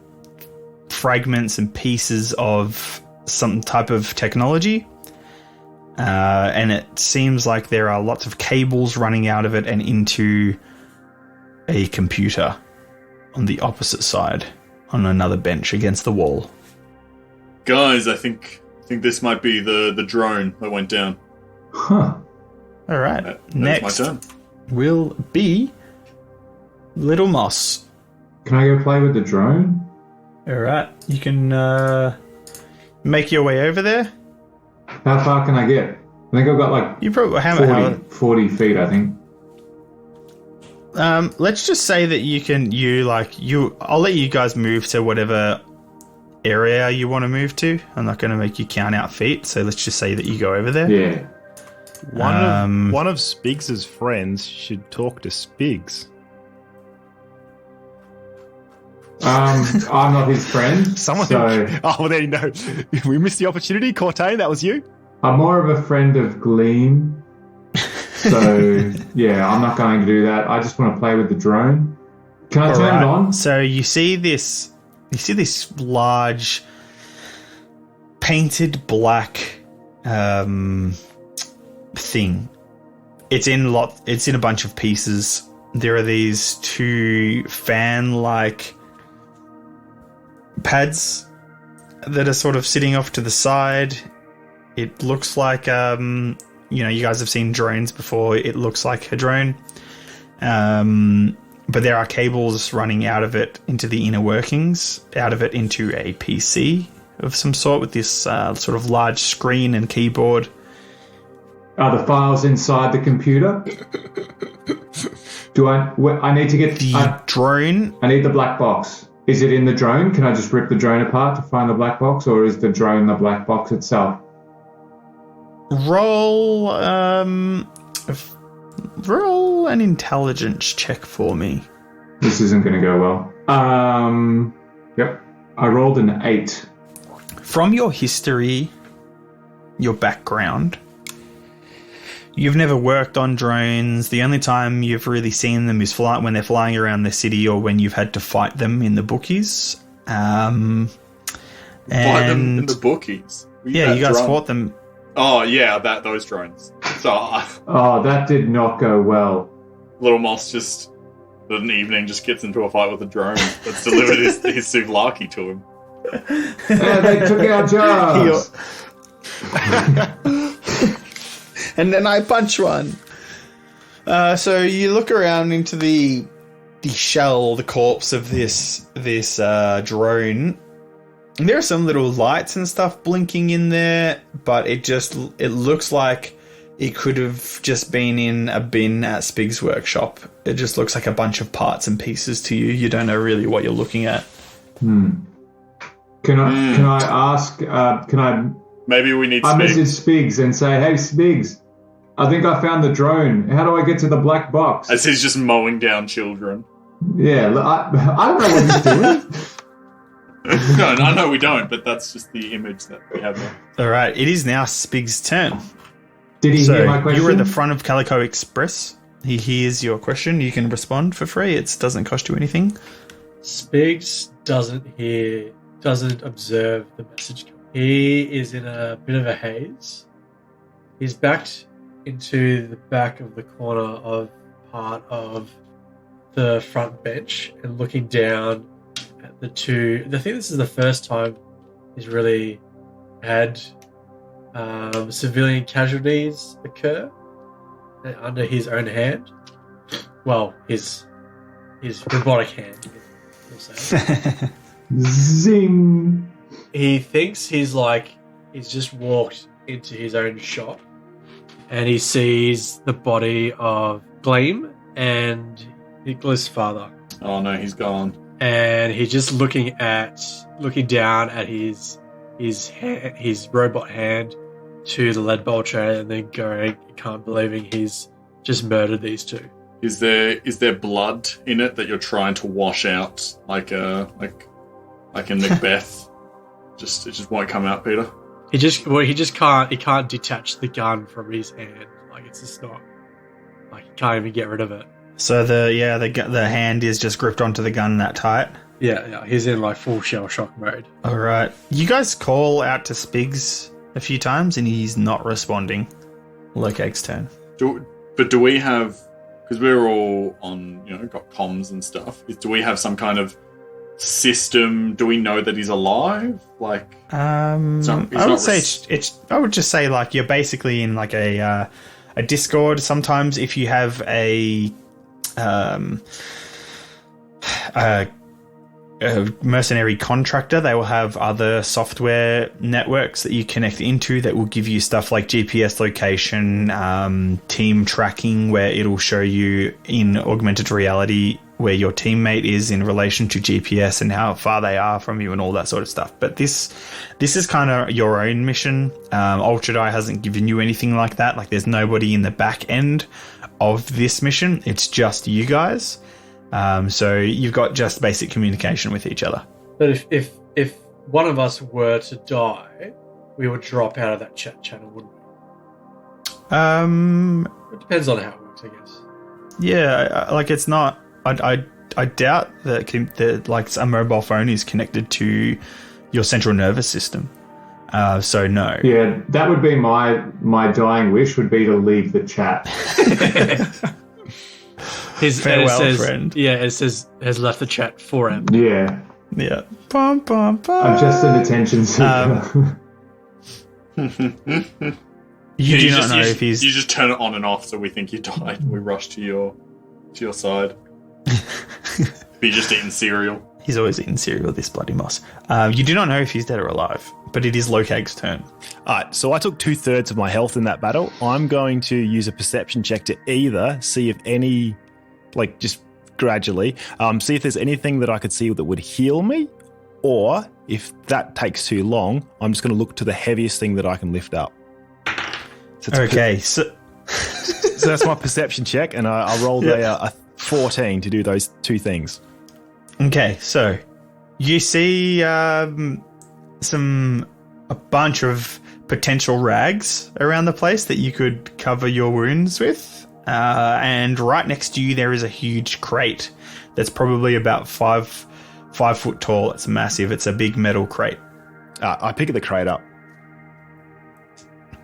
fragments and pieces of some type of technology. And it seems like there are lots of cables running out of it and into a computer on the opposite side, on another bench against the wall. Guys, I think this might be the drone that went down. Huh. All right. Next my turn. will be Little Moss. Can I go play with the drone? All right. You can make your way over there. How far can I get? I think I've got You probably 40 feet, I think. Let's just say that you can. I'll let you guys move to whatever area you want to move to. I'm not going to make you count out feet, so let's just say that you go over there. Yeah. One of Spigs' friends should talk to Spigs. I'm not his friend. Oh, there you go. We missed the opportunity. Cortaine, that was you? I'm more of a friend of Gleam. So, yeah, I'm not going to do that. I just want to play with the drone. Can I turn it on? So you see this large painted black thing. It's in a bunch of pieces. There are these 2 fan-like pads that are sort of sitting off to the side. It looks like you guys have seen drones before. It looks like a drone. But there are cables running out of it into the inner workings, out of it into a PC of some sort with this sort of large screen and keyboard. Are the files inside the computer? I need to get The drone. I need the black box. Is it in the drone? Can I just rip the drone apart to find the black box, or is the drone the black box itself? Roll an intelligence check for me. This isn't going to go well. Yep. I rolled an 8. From your history, your background, you've never worked on drones. The only time you've really seen them is when they're flying around the city or when you've had to fight them in the bookies. Fight them in the bookies? Yeah, you guys fought them. Oh, yeah, those drones. So, Oh, that did not go well. Little Moss just, an evening, just gets into a fight with a drone that's delivered his souvlaki to him. Yeah, they took our jobs. And then I punch one. So you look around into the shell, the corpse of this drone. And there are some little lights and stuff blinking in there, but it looks like it could have just been in a bin at Spigs' workshop. It just looks like a bunch of parts and pieces to you. You don't know really what you're looking at. Can I ask? Maybe we need I Spigs. message Spigs and say, "Hey, Spigs, I think I found the drone. How do I get to the black box?" As he's just mowing down children. Yeah, I don't know what he's doing. No, I know we don't, but that's just the image that we have there. All right, it is now Spigs' turn. Did he hear my question? You were at the front of Calico Express. He hears your question. You can respond for free. It doesn't cost you anything. Spigs doesn't observe the message. He is in a bit of a haze. He's backed into the back of the corner of part of the front bench and looking down at the two. I think this is the first time he's really had civilian casualties occur under his own hand. Well, his robotic hand, we'll say. Zing. He thinks he's just walked into his own shop and he sees the body of Gleam and Nicholas' father. Oh no, he's gone. And he's just looking down at his robot hand to the lead bowl tray and then going, can't believing he's just murdered these two. Is there blood in it that you're trying to wash out like in Macbeth? It just won't come out, Peter. He can't detach the gun from his hand. Like it's just not, like he can't even get rid of it. So the hand is just gripped onto the gun that tight. Yeah, he's in like full shell shock mode. All right, you guys call out to Spigs a few times and he's not responding. Lokag's turn. Do we have, because we're all on, got comms and stuff. Do we have some kind of system? Do we know that he's alive? Like, I would just say like you're basically in like a Discord. Sometimes if you have a mercenary contractor, they will have other software networks that you connect into that will give you stuff like GPS location, team tracking, where it'll show you in augmented reality where your teammate is in relation to GPS and how far they are from you and all that sort of stuff. But this is kind of your own mission. Ultra Die hasn't given you anything like that. Like there's nobody in the back end of this mission. It's just you guys. So you've got just basic communication with each other. But if one of us were to die, we would drop out of that chat channel, wouldn't we? It depends on how it works, I guess. Yeah, like it's not. I doubt that like a mobile phone is connected to your central nervous system. So no. Yeah, that would be my dying wish would be to leave the chat. Farewell, friend. Yeah, it says has left the chat forever. Yeah. Yeah. Bum, bum, bum. I'm just an attention seeker. You do not know if he's... You just turn it on and off so we think you died and we rush to your side. Be just eating cereal. He's always eating cereal, this bloody moss. You do not know if he's dead or alive, but it is Lokag's turn. All right, so I took 2/3 of my health in that battle. I'm going to use a perception check to either see if any like just gradually. See if there's anything that I could see that would heal me, or if that takes too long, I'm just going to look to the heaviest thing that I can lift up. So so that's my perception check, and I rolled a 14 to do those two things. Okay, so you see a bunch of potential rags around the place that you could cover your wounds with. And right next to you, there is a huge crate that's probably about 5 foot tall. It's massive. It's a big metal crate. I pick the crate up.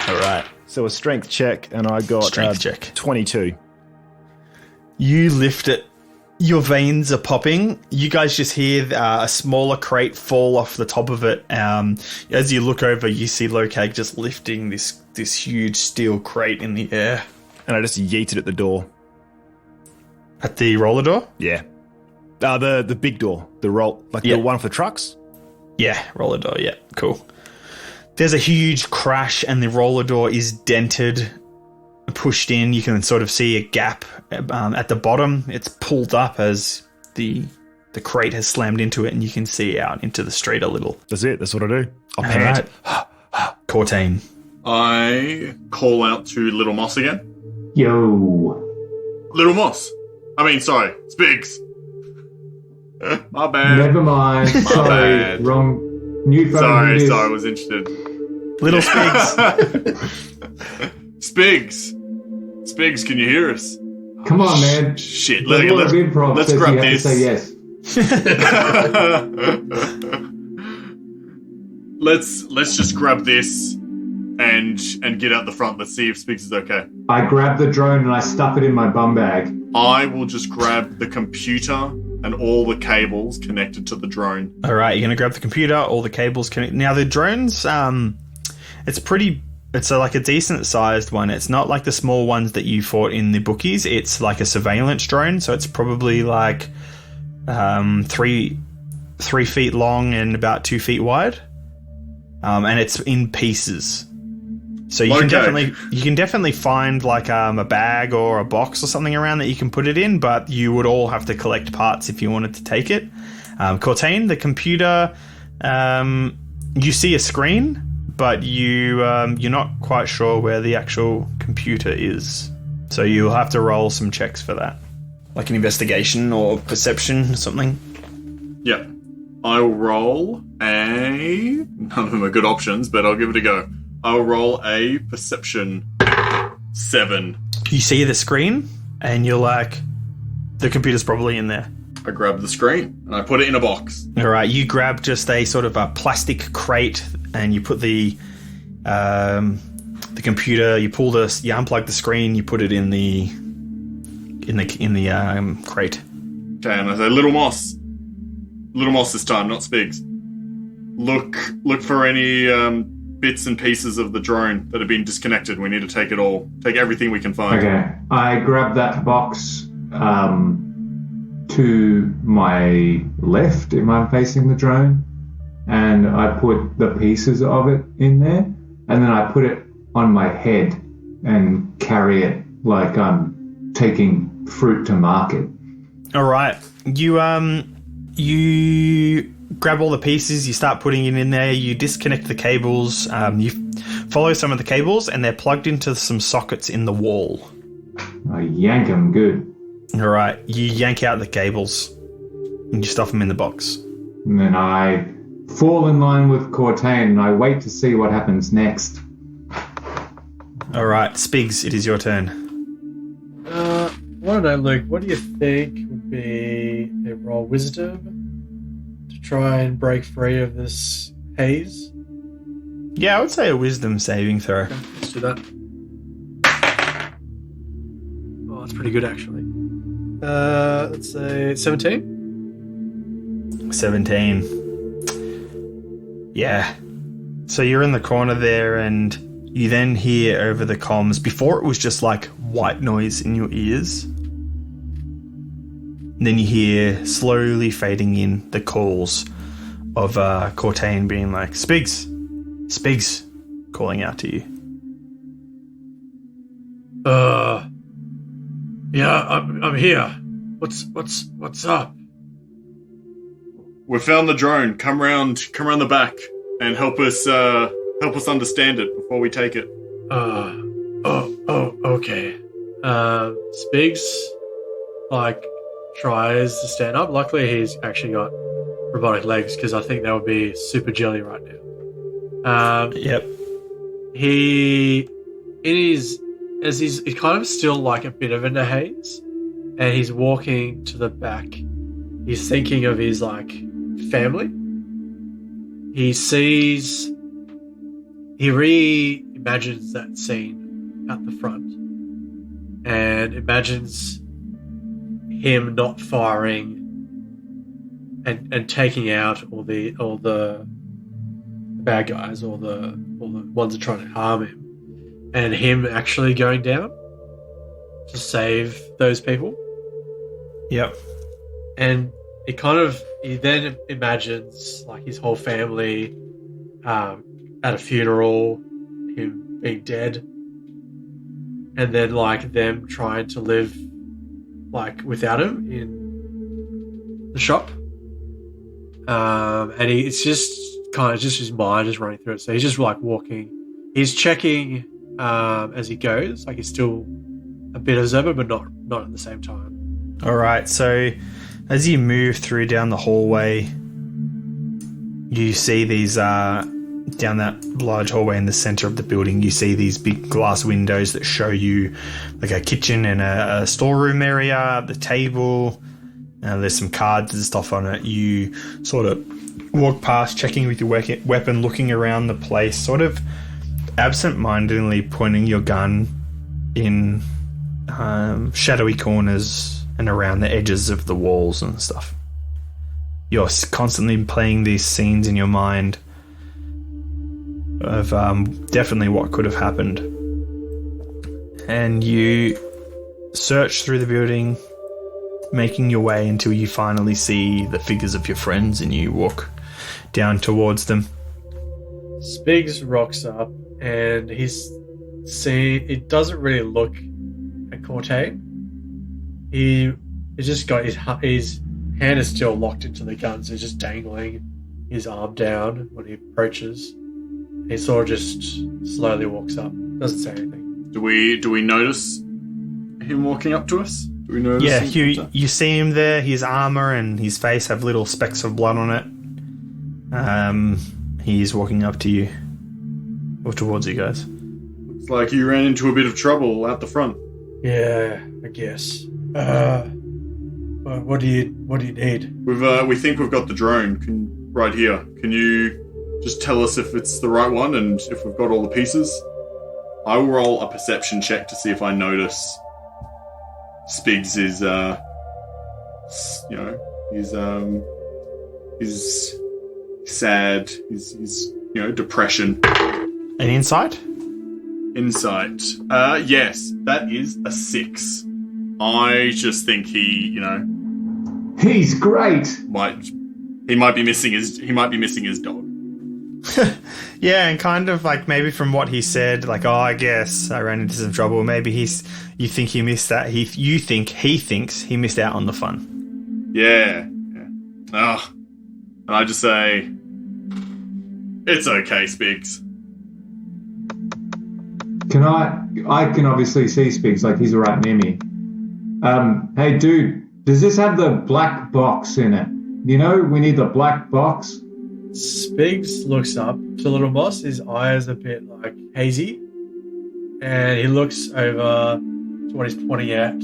All right. So a strength check, and I got Strength check. 22. You lift it. Your veins are popping. You guys just hear a smaller crate fall off the top of it. As you look over, you see Lokag just lifting this huge steel crate in the air. And I just yeet it at the door. At the roller door? Yeah. The big door. The one for the trucks? Yeah, roller door, yeah, cool. There's a huge crash and the roller door is dented, pushed in. You can sort of see a gap at the bottom. It's pulled up as the crate has slammed into it, and you can see out into the street a little. That's it. That's what I do. I'll pant. Right. Cortaine. I call out to Little Moss again. Yo. Little Moss. Sorry, Spigs. My bad. Never mind. Sorry. bad. Wrong. New phone. Sorry, I was interested. Little Spigs. Spigs, can you hear us? Come on, man. Shit, There's a lot of improv let's says grab you have this. to say yes. let's just grab this and get out the front. Let's see if Spigs is okay. I grab the drone and I stuff it in my bum bag. I will just grab the computer and all the cables connected to the drone. All right, you're going to grab the computer, all the cables connected. Now, the drone's, it's like a decent sized one. It's not like the small ones that you fought in the bookies. It's like a surveillance drone, so it's probably like 3 feet long and about 2 feet wide. And it's in pieces. So you can definitely find like a bag or a box or something around that you can put it in, but you would all have to collect parts if you wanted to take it. Cortaine, the computer, you see a screen, but you're not quite sure where the actual computer is. So you'll have to roll some checks for that, like an investigation or perception or something. Yeah, I'll roll a. None of them are good options, but I'll give it a go. I'll roll a perception 7. You see the screen, and you're like, the computer's probably in there. I grab the screen, and I put it in a box. All right, you grab just a sort of a plastic crate, and you put the computer, you unplug the screen, you put it in the crate. Okay, and I say, Little Moss this time, not Spigs. Look for any bits and pieces of the drone that have been disconnected. We need to take it all. Take everything we can find. Okay. I grab that box to my left if I'm facing the drone, and I put the pieces of it in there, and then I put it on my head and carry it like I'm taking fruit to market. All right. You grab all the pieces, you start putting it in there, you disconnect the cables, you follow some of the cables, and they're plugged into some sockets in the wall. I yank them good. All right. You yank out the cables, and you stuff them in the box. And then I fall in line with Cortaine and I wait to see what happens next. All right. Spigs, it is your turn. Why don't I look? What do you think would be a roll wisdom to try and break free of this haze? Yeah, I would say a wisdom saving throw. Okay, let's do that. Oh, that's pretty good actually. Let's say 17. 17. Yeah. So you're in the corner there, and you then hear over the comms, before it was just like white noise in your ears. And then you hear slowly fading in the calls of Cortaine being like, Spigs, calling out to you. Yeah, I'm here. What's up? We found the drone. Come round the back and help us understand it before we take it. Okay. Spigs, tries to stand up. Luckily, he's actually got robotic legs because I think that would be super jelly right now. Yep. He's kind of still a bit of in a haze, and he's walking to the back. He's thinking of his family. He reimagines that scene at the front and imagines him not firing and taking out all the bad guys, all the ones that are trying to harm him, and him actually going down to save those people. Yep. And he then imagines his whole family at a funeral, him being dead, and then them trying to live without him in the shop. And it's just his mind is running through it. So he's just walking. He's checking as he goes. He's still a bit observer, but not at the same time. All right. So as you move through down the hallway, you see these down that large hallway in the center of the building. You see these big glass windows that show you a kitchen and a storeroom area, the table. There's some cards and stuff on it. You sort of walk past, checking with your weapon, looking around the place, sort of absent-mindedly pointing your gun in shadowy corners and around the edges of the walls and stuff. You're constantly playing these scenes in your mind of definitely what could have happened. And you search through the building, making your way until you finally see the figures of your friends, and you walk down towards them. Spigs rocks up, and it doesn't really look at Cortaine. He's just got his hand is still locked into the gun, so he's just dangling his arm down when he approaches. He sort of just slowly walks up, doesn't say anything. Do we notice him walking up to us? Do we notice? Yeah, you see him there. His armor and his face have little specks of blood on it. He's walking up to you, or towards you guys. Looks like you ran into a bit of trouble out the front. Yeah, I guess. What do you need? We think we've got the drone right here. Can you just tell us if it's the right one and if we've got all the pieces? I will roll a perception check to see if I notice Spigs is, he's sad, he's depression. An insight? Insight. Yes, that is a 6. I just think he, He's great. He might be missing his dog. Yeah, and kind of maybe from what he said, I guess I ran into some trouble. Maybe you think he missed that. You think he thinks he missed out on the fun. Yeah. Oh, and I just say, it's okay, Spigs. I can obviously see Spigs, he's right near me. Hey dude, does this have the black box in it? We need the black box. Spigs looks up to Little Boss. His eyes a bit hazy, and he looks over to what he's pointing at.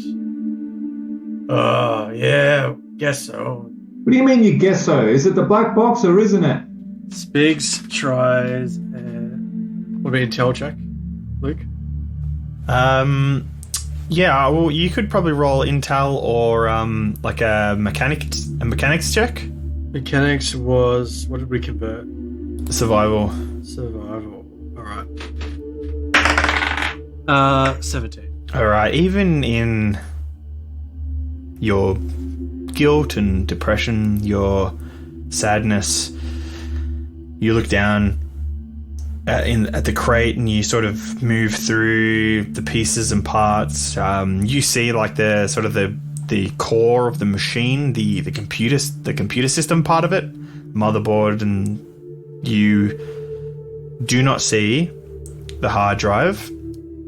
Yeah, guess so. What do you mean you guess so? Is it the black box or isn't it? Spigs tries. What about intel check, Luke? Yeah. Well, you could probably roll intel or a mechanics check. Mechanics was, what did we convert? Survival. Alright. 17. Alright, even in your guilt and depression, your sadness, you look down at the crate and you sort of move through the pieces and parts. You see the the core of the machine, the computer system part of it, motherboard, and you do not see the hard drive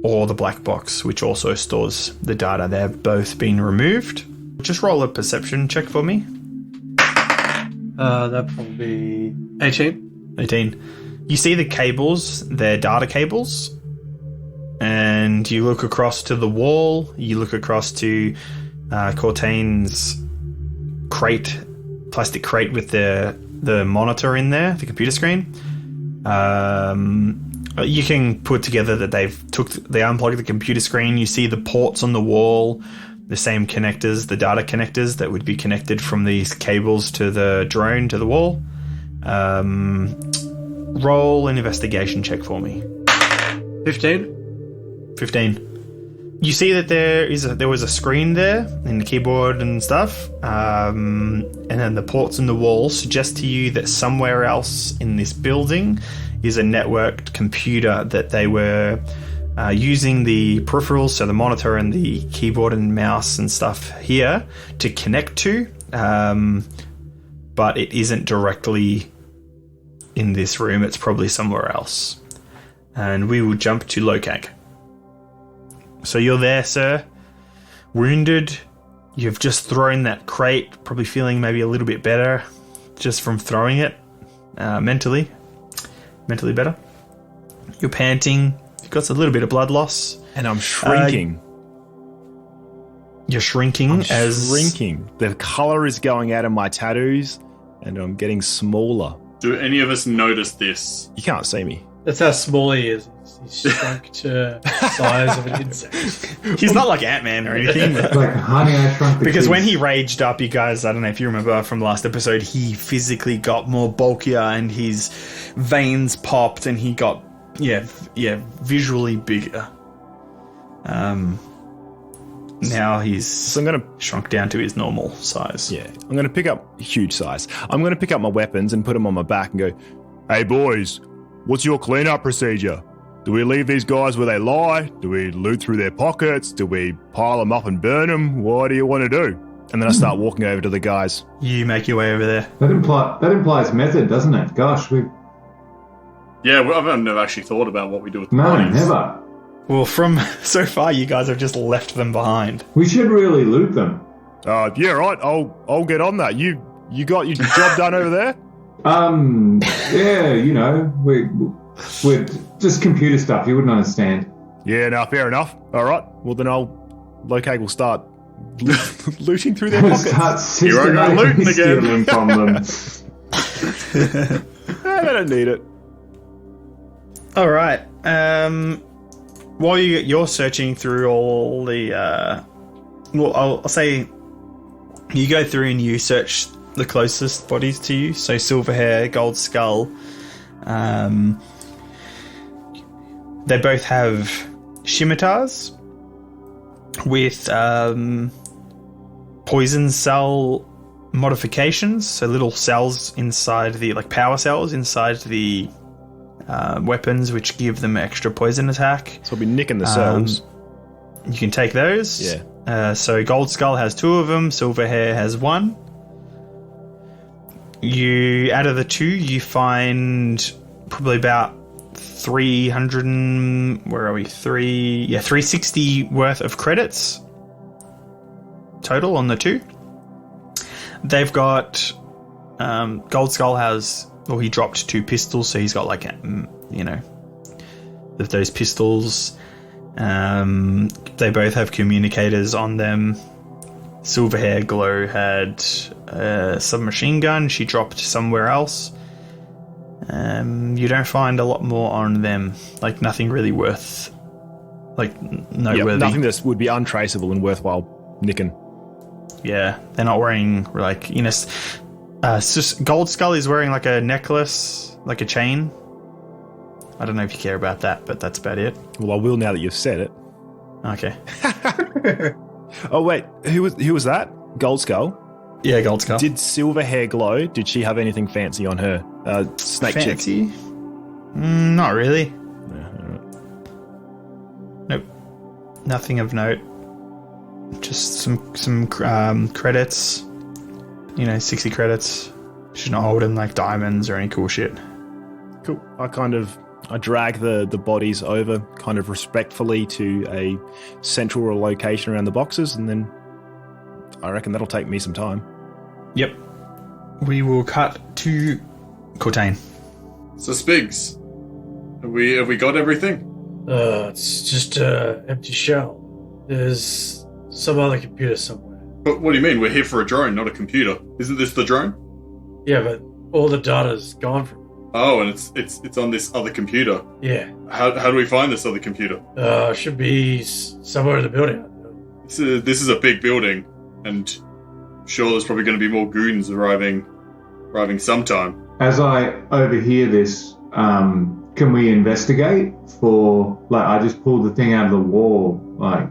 or the black box, which also stores the data. They've both been removed. Just roll a perception check for me. That'd probably be 18. 18. You see the cables, they're data cables, and you look across to the wall, you look across to Cortaine's crate, plastic crate with the monitor in there, the computer screen. You can put together that they unplugged the computer screen. You see the ports on the wall, the same connectors, the data connectors that would be connected from these cables to the drone to the wall. Roll an investigation check for me. 15. 15. You see that there was a screen there and the keyboard and stuff, and then the ports in the wall suggest to you that somewhere else in this building is a networked computer that they were using the peripherals, so the monitor and the keyboard and mouse and stuff here to connect to, but it isn't directly in this room. It's probably somewhere else. And we will jump to Lokag. So you're there, sir, wounded. You've just thrown that crate, probably feeling maybe a little bit better just from throwing it, mentally better. You're panting. You've got a little bit of blood loss. And I'm shrinking. You're shrinking. Shrinking. The colour is going out of my tattoos, and I'm getting smaller. Do any of us notice this? You can't see me. That's how small he is. He's shrunk to the size of an insect. He's not like Ant-Man or anything. Like Honey, I Shrunk the Because Kids. when he raged up, you guys, I don't know if you remember from last episode, he physically got more bulkier and his veins popped and he got, visually bigger. Now he's shrunk down to his normal size. Yeah, I'm going to pick up huge size. I'm going to pick up my weapons and put them on my back and go, "Hey boys, what's your cleanup procedure? Do we leave these guys where they lie? Do we loot through their pockets? Do we pile them up and burn them? What do you want to do?" And then I start walking over to the guys. You make your way over there. That implies method, doesn't it? Gosh, I've never actually thought about what we do with the no, bodies. never. Well, from so far, you guys have just left them behind. We should really loot them. Yeah, right. I'll get on that. You got your job done over there? Yeah, we're just computer stuff. You wouldn't understand. Yeah, no, fair enough. All right. Well, then Lokag will start looting through their pockets. Start Here I go looting systematically again. stealing from them. They don't need it. All right. While you're searching through all the, I'll say you go through and you search the closest bodies to you. So silver hair, gold skull. They both have scimitars with poison cell modifications. So little cells inside power cells inside the weapons, which give them extra poison attack. So I'll be nicking the cells. You can take those. Yeah. So Gold Skull has 2 of them. Silver Hair has 1. Out of the 2, you find probably about 360 worth of credits total on the 2. They've got Gold Skull has. Well, he dropped 2 pistols, so he's got those pistols. They both have communicators on them. Silverhair Glow had a submachine gun. She dropped somewhere else. You don't find a lot more on them. Nothing really worth, noteworthy. Nothing that would be untraceable and worthwhile nicking. Yeah, they're not wearing Gold Skull is wearing a necklace, a chain. I don't know if you care about that, but that's about it. Well, I will now that you've said it. Okay. Oh wait, who was that? Gold Skull. Yeah, Gold Skull. Did Silverhair Glow? Did she have anything fancy on her? Snake chick. Fancy? Not really. Nope. Nothing of note. Just some credits. 60 credits. She's not holding like diamonds or any cool shit. Cool. I drag the bodies over kind of respectfully to a central location around the boxes, and then I reckon that'll take me some time. Yep. We will cut to Cortaine. So Spigs, have we got everything? It's just an empty shell. There's some other computer somewhere. But what do you mean? We're here for a drone, not a computer. Isn't this the drone? Yeah, but all the data's gone from it. Oh, and it's on this other computer. Yeah. How do we find this other computer? Should be somewhere in the building. I don't know. This is a big building, and sure, there's probably going to be more goons arriving sometime. As I overhear this, can we investigate for, like, I just pulled the thing out of the wall. Like,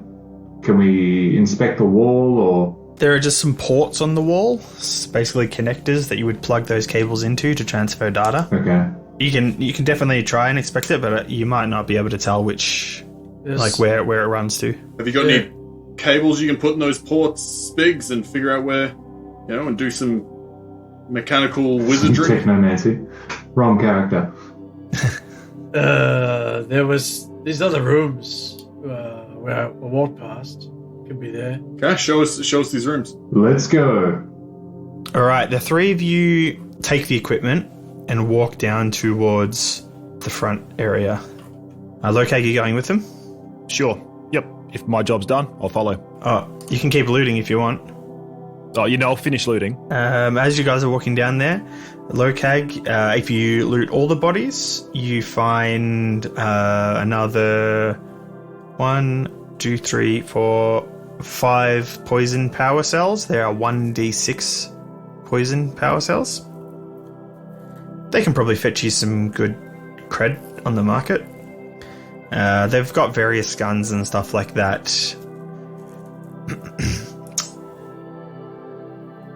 can we inspect the wall or? There are just some ports on the wall. It's basically connectors that you would plug those cables into to transfer data. Okay. You can definitely try and inspect it, but you might not be able to tell which, like where it runs to. Have you got any cables you can put in those ports, Spigs, and figure out where, and do some mechanical wizardry? Technomancy. Wrong character. There was these other rooms where I walked past. Could be there. Okay, show us these rooms. Let's go. All right, the three of you take the equipment and walk down towards the front area. Lokag, you going with them? Sure. Yep. If my job's done, I'll follow. Oh, you can keep looting if you want. Oh, I'll finish looting. As you guys are walking down there, Lokag, if you loot all the bodies, you find another 1, 2, 3, 4, 5 poison power cells. There are 1d6 poison power cells. They can probably fetch you some good cred on the market. They've got various guns and stuff like that.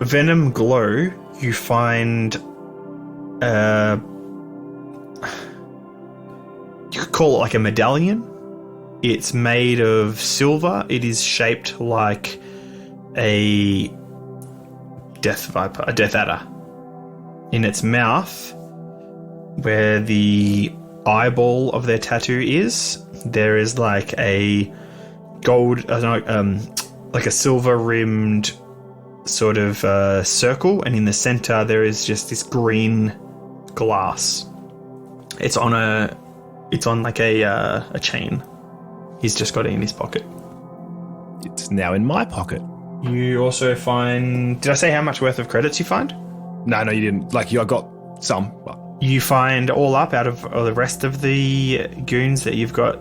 Venom Glow, you find you could call it like a medallion. It's made of silver. It is shaped like a death viper, a death adder. In its mouth, where the eyeball of their tattoo is, there is like a gold, like a silver rimmed sort of circle, and in the center there is just this green glass. It's on like a chain. He's just got it in his pocket. It's now in my pocket. You also find... Did I say how much worth of credits you find? No, you didn't. I got some. But... You find all up out of the rest of the goons that you've got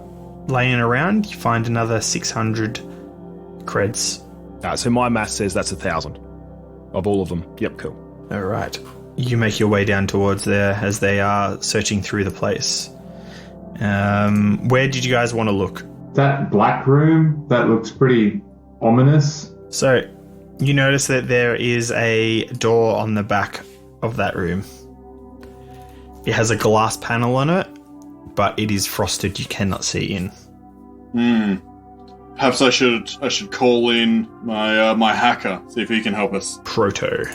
laying around, you find another 600 creds. So my math says that's 1,000 of all of them. Yep, cool. All right. You make your way down towards there as they are searching through the place. Where did you guys want to look? That black room, that looks pretty ominous. So, you notice that there is a door on the back of that room. It has a glass panel on it, but it is frosted. You cannot see in. Perhaps I should call in my hacker, see if he can help us. Proto.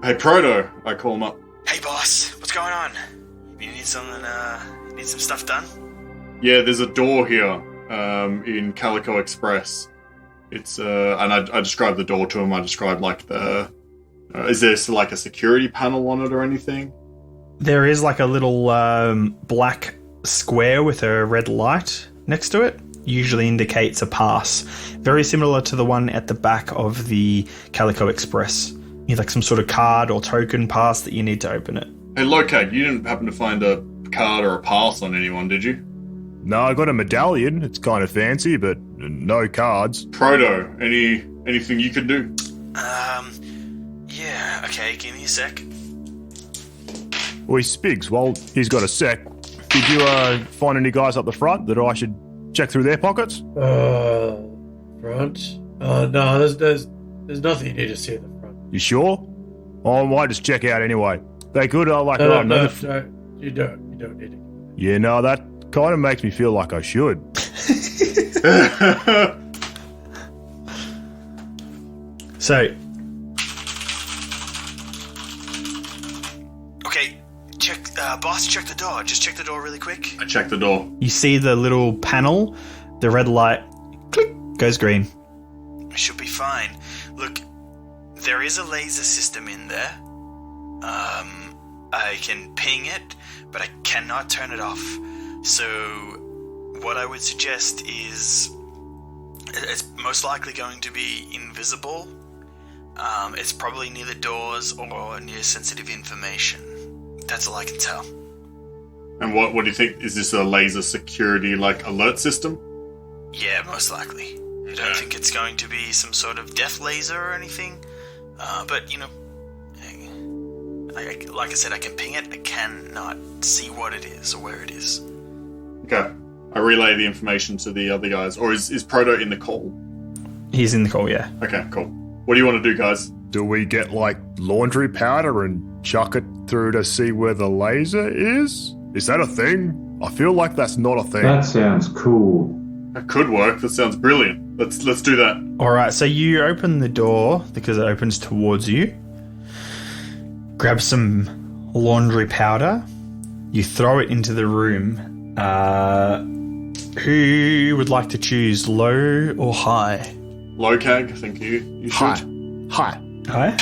Hey, Proto, I call him up. Hey, boss. What's going on? You need something? Need some stuff done? Yeah, there's a door here in Calico Express. It's and I described the door to him. I described like the is there like a security panel on it or anything? There is like a little black square with a red light next to it. Usually indicates a pass. Very similar to the one at the back of the Calico Express. You need like some sort of card or token pass that you need to open it. Hey, Lokag, you didn't happen to find a card or a pass on anyone, did you? No, I got a medallion. It's kind of fancy, but no cards. Proto, anything you could do? Yeah, okay, give me a sec. Oi, Spigs, well, he's got a sec. Did you find any guys up the front that I should check through their pockets? Front? No, there's nothing you need to see at the front. You sure? I might just check out anyway. They could, No, you don't need to. Yeah, no, that kind of makes me feel like I should. So, okay, boss, check the door. Just check the door really quick. I check the door. You see the little panel, the red light, click, goes green. Should be fine. Look, there is a laser system in there. I can ping it, but I cannot turn it off. So, what I would suggest is, it's most likely going to be invisible. It's probably near the doors or near sensitive information. That's all I can tell. And what do you think? Is this a laser security, like, alert system? Yeah, most likely. I don't think it's going to be some sort of death laser or anything. But, you know, like I said, I can ping it. I cannot see what it is or where it is. Okay. I relay the information to the other guys. Or is Proto in the call? He's in the call, yeah. Okay, cool. What do you want to do, guys? Do we get, like, laundry powder and chuck it through to see where the laser is? Is that a thing? I feel like that's not a thing. That sounds cool. That could work. That sounds brilliant. Let's do that. Alright, so you open the door because it opens towards you. Grab some laundry powder. You throw it into the room. Who would like to choose, low or high? Lokag, I think you should. Hi. High?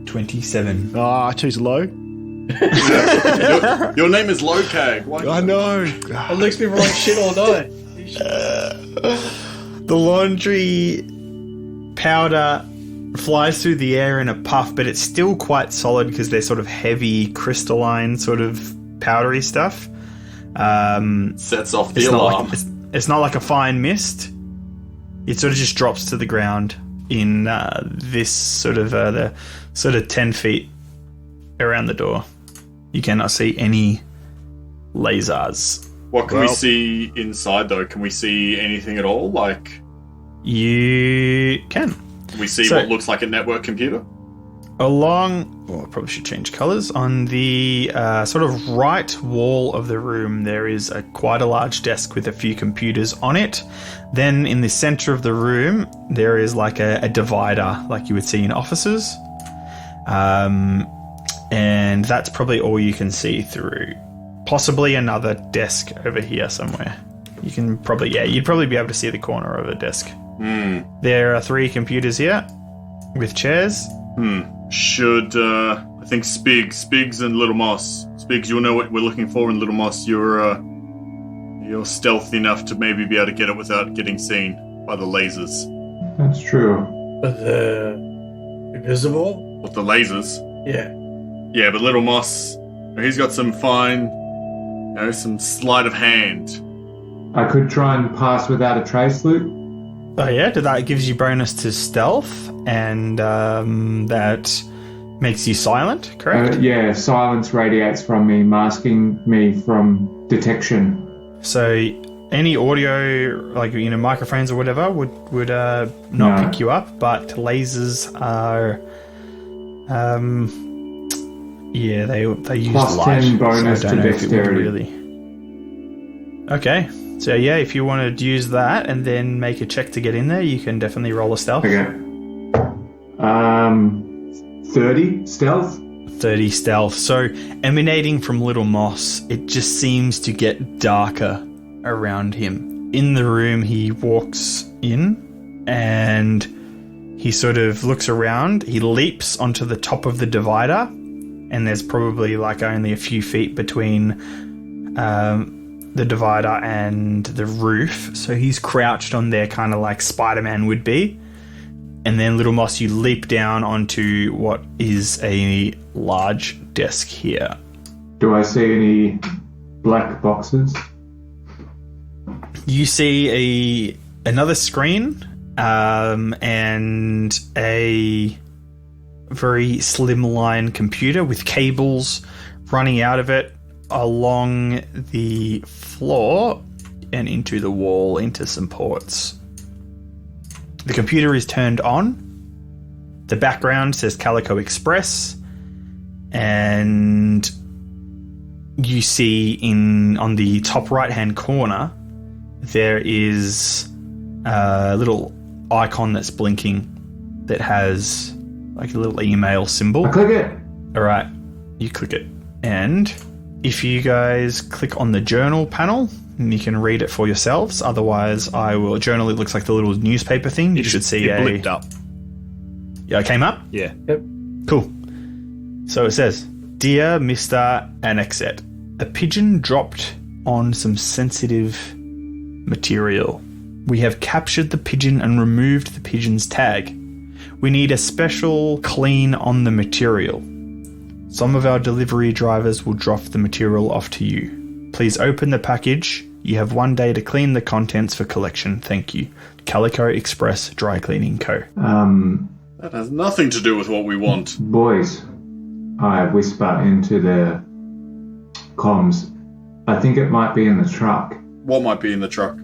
27. I choose low. Your name is Lokag. Why? I know. It makes me write shit all night. The laundry powder flies through the air in a puff, but it's still quite solid because they're sort of heavy, crystalline, sort of powdery stuff. Sets off the alarm. It's not like a fine mist. It sort of just drops to the ground in this sort of the sort of 10 feet around the door. You cannot see any lasers. What can we see inside, though? Can we see anything at all? Like, you can. We see what looks like a network computer? I probably should change colours. On the sort of right wall of the room, there is quite a large desk with a few computers on it. Then in the centre of the room, there is like a divider, like you would see in offices. And that's probably all you can see through. Possibly another desk over here somewhere. You can probably, you'd probably be able to see the corner of a desk. There are 3 computers here with chairs. Should, I think Spigs and Little Moss. Spigs, you'll know what we're looking for, and Little Moss, you're stealthy enough to maybe be able to get it without getting seen by the lasers. That's true. But the invisible? With the lasers? Yeah. Yeah, but Little Moss, he's got some fine, some sleight of hand. I could try and pass without a trace, Luke. Oh yeah, that gives you bonus to stealth, and that makes you silent, correct? Yeah, silence radiates from me, masking me from detection. So any audio, like microphones or whatever, would not pick you up, but lasers are, they use plus light. 10 bonus so I to don't know if it would dexterity. really. Okay. So yeah, if you want to use that and then make a check to get in there, you can definitely roll a stealth. Okay. 30 stealth. 30 stealth. So emanating from Little Moss, it just seems to get darker around him. In the room, he walks in and he sort of looks around. He leaps onto the top of the divider, and there's probably like only a few feet between the divider and the roof, so he's crouched on there kind of like Spider-Man would be. And then Little Moss, you leap down onto what is a large desk here. Do I see any black boxes? You see another screen and a very slimline computer with cables running out of it along the floor and into the wall, into some ports. The computer is turned on. The background says Calico Express, and you see on the top right hand corner there is a little icon that's blinking, that has like a little email symbol. I click it. All right, you click it. And if you guys click on the journal panel, you can read it for yourselves. Otherwise, I will. Journal, it looks like the little newspaper thing. You should see it blipped up. Yeah, it came up? Yeah. Yep. Cool. So it says, Dear Mr. Annexet, a pigeon dropped on some sensitive material. We have captured the pigeon and removed the pigeon's tag. We need a special clean on the material. Some of our delivery drivers will drop the material off to you. Please open the package. You have 1 day to clean the contents for collection. Thank you. Calico Express Dry Cleaning Co. That has nothing to do with what we want. Boys, I whisper into the comms. I think it might be in the truck. What might be in the truck?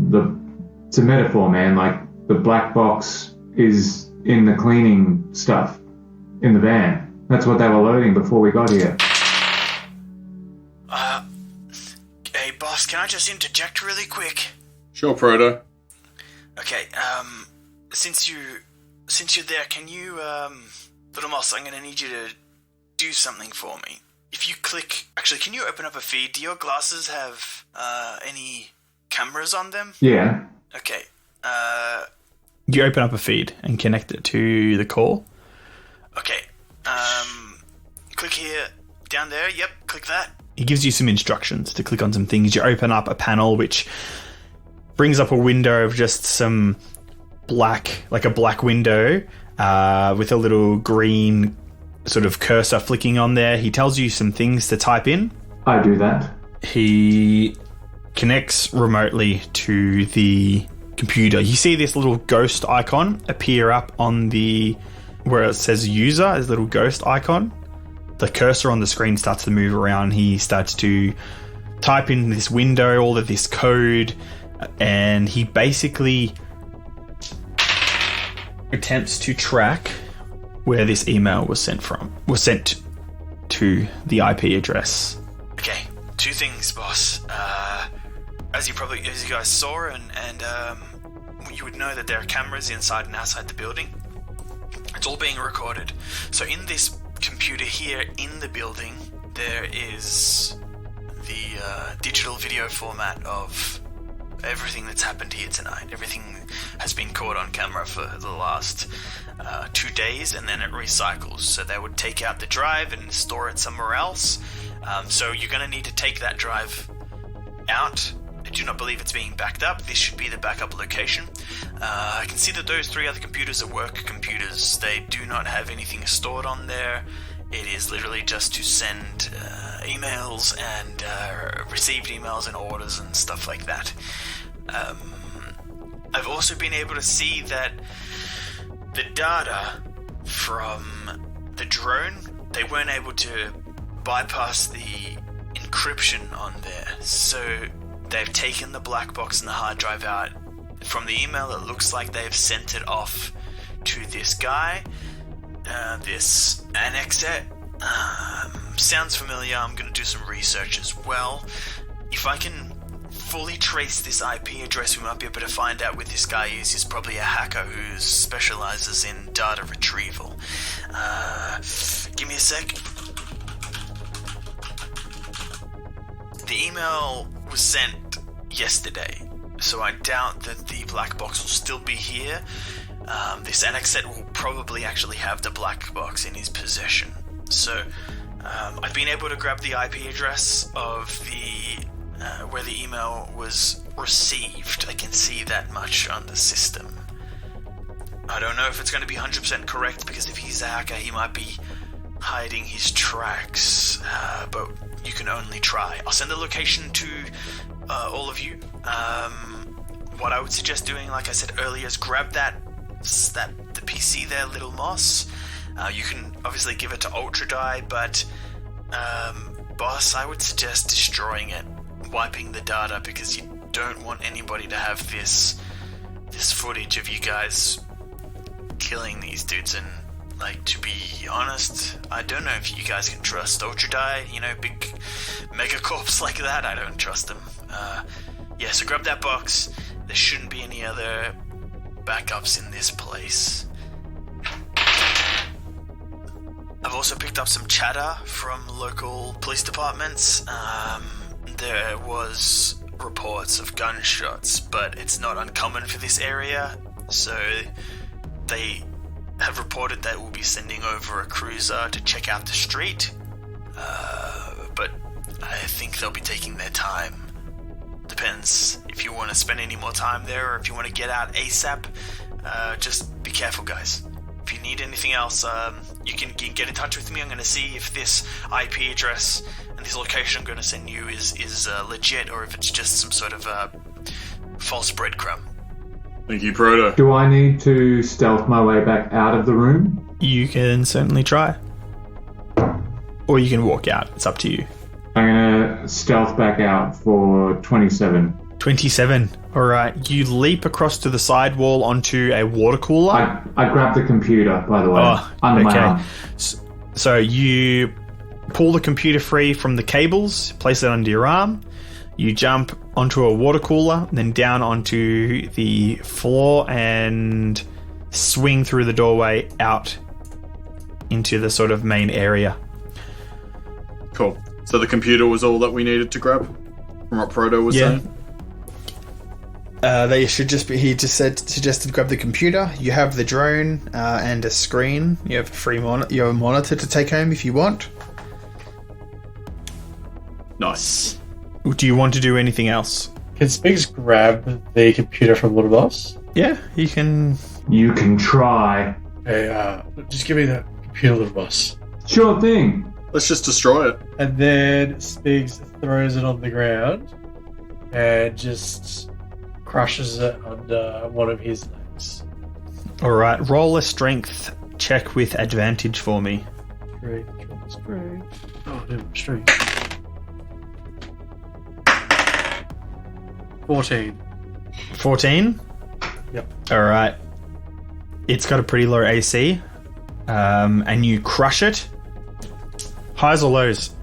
It's a metaphor, man. Like, the black box is in the cleaning stuff in the van. That's what they were loading before we got here. Hey, boss, can I just interject really quick? Sure, Proto. Okay, since you're there, can you, Little Moss, I'm gonna need you to do something for me. If you click... Actually, can you open up a feed? Do your glasses have, any cameras on them? Yeah. Okay, You open up a feed and connect it to the call. okay, click here, down there, yep, click that. He gives you some instructions to click on some things. You open up a panel which brings up a window of just some black, like a black window with a little green sort of cursor flicking on there. He tells you some things to type in. I do that. He connects remotely to the computer. You see this little ghost icon appear up on the where it says user, this little ghost icon. The cursor on the screen starts to move around. He starts to type in this window, all of this code, and he basically attempts to track where this email was sent to the IP address. Okay, two things, boss. As you guys saw, and you would know that there are cameras inside and outside the building. It's all being recorded. So in this computer here in the building, there is the digital video format of everything that's happened here tonight. Everything has been caught on camera for the last 2 days, and then it recycles. So they would take out the drive and store it somewhere else. So you're going to need to take that drive out. I do not believe it's being backed up. This should be the backup location. I can see that those 3 other computers are work computers. They do not have anything stored on there. It is literally just to send emails and received emails and orders and stuff like that. I've also been able to see that the data from the drone, they weren't able to bypass the encryption on there. So they've taken the black box and the hard drive out. From the email, it looks like they've sent it off to this guy, this Annexet. Sounds familiar. I'm going to do some research as well. If I can fully trace this IP address, we might be able to find out where this guy is. He's probably a hacker who specializes in data retrieval. Give me a sec. The email was sent yesterday, so I doubt that the black box will still be here. This Annexet will probably actually have the black box in his possession. So I've been able to grab the IP address of the where the email was received. I can see that much on the system. I don't know if it's going to be 100% correct, because if he's a hacker, he might be hiding his tracks, but you can only try. I'll send the location to all of you. What I would suggest doing, like I said earlier, is grab the PC there, Little Moss. You can obviously give it to Ultra Die, but boss, I would suggest destroying it, wiping the data, because you don't want anybody to have this footage of you guys killing these dudes. And like, to be honest, I don't know if you guys can trust Ultra Die, big megacorps like that. I don't trust them. Yeah, so grab that box. There shouldn't be any other backups in this place. also picked up some chatter from local police departments. There was reports of gunshots, but it's not uncommon for this area, so they have reported that we'll be sending over a cruiser to check out the street, but I think they'll be taking their time. Depends if you want to spend any more time there or if you want to get out ASAP. Just be careful, guys. If you need anything else, you can get in touch with me. I'm going to see if this IP address and this location I'm going to send you is legit, or if it's just some sort of false breadcrumb. Thank you, Proto. Do I need to stealth my way back out of the room? You can certainly try. Or you can walk out. It's up to you. I'm going to stealth back out for 27. 27. All right. You leap across to the side wall onto a water cooler. I grabbed the computer, by the way, under my arm. So you pull the computer free from the cables, place it under your arm. You jump onto a water cooler, then down onto the floor and swing through the doorway out into the sort of main area. Cool. So the computer was all that we needed to grab from what Proto was saying? They should just be. He just suggested grab the computer. You have the drone and a screen. You have a free you have a monitor to take home if you want. Nice. Do you want to do anything else? Can Spigs grab the computer from Little Boss? Yeah, you can. You can try. Hey, just give me that computer, Little Boss. Sure thing. Let's just destroy it. And then Spigs throws it on the ground and just crushes it under one of his legs. All right, roll a strength check with advantage for me. Strength. Oh, no, strength. 14. 14? Yep. All right. It's got a pretty low AC, and you crush it. Highs or lows?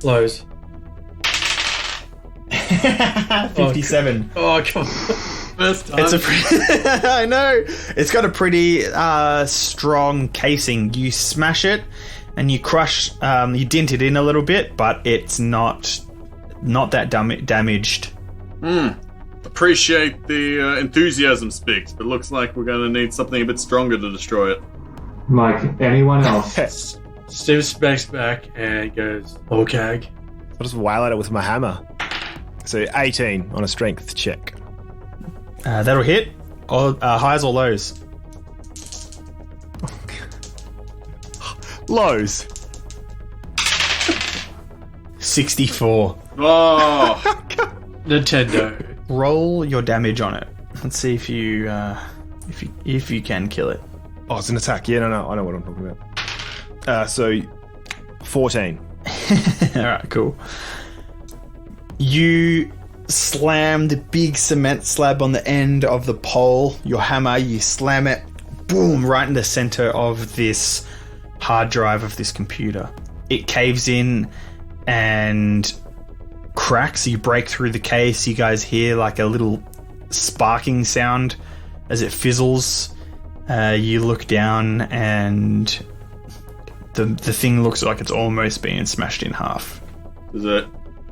Lows. 57. Oh, come on. First time. It's a pretty, I know. It's got a pretty strong casing. You smash it and you crush. You dent it in a little bit, but it's not that damaged. Appreciate the enthusiasm, Spigs, but looks like we're going to need something a bit stronger to destroy it. Like anyone else. Steve smacks back and goes, Lokag. I'll just wail at it with my hammer. So 18 on a strength check. That'll hit. Highs or lows? Lows. 64. Oh! Nintendo. Roll your damage on it. Let's see if you can kill it. Oh, it's an attack. Yeah, no, I know what I'm talking about. So 14. All right, cool. You slam the big cement slab on the end of the pole. Your hammer, you slam it, boom, right in the center of this hard drive of this computer. It caves in and cracks. You break through the case. You guys hear like a little sparking sound as it fizzles. You look down and the thing looks like it's almost being smashed in half. Does it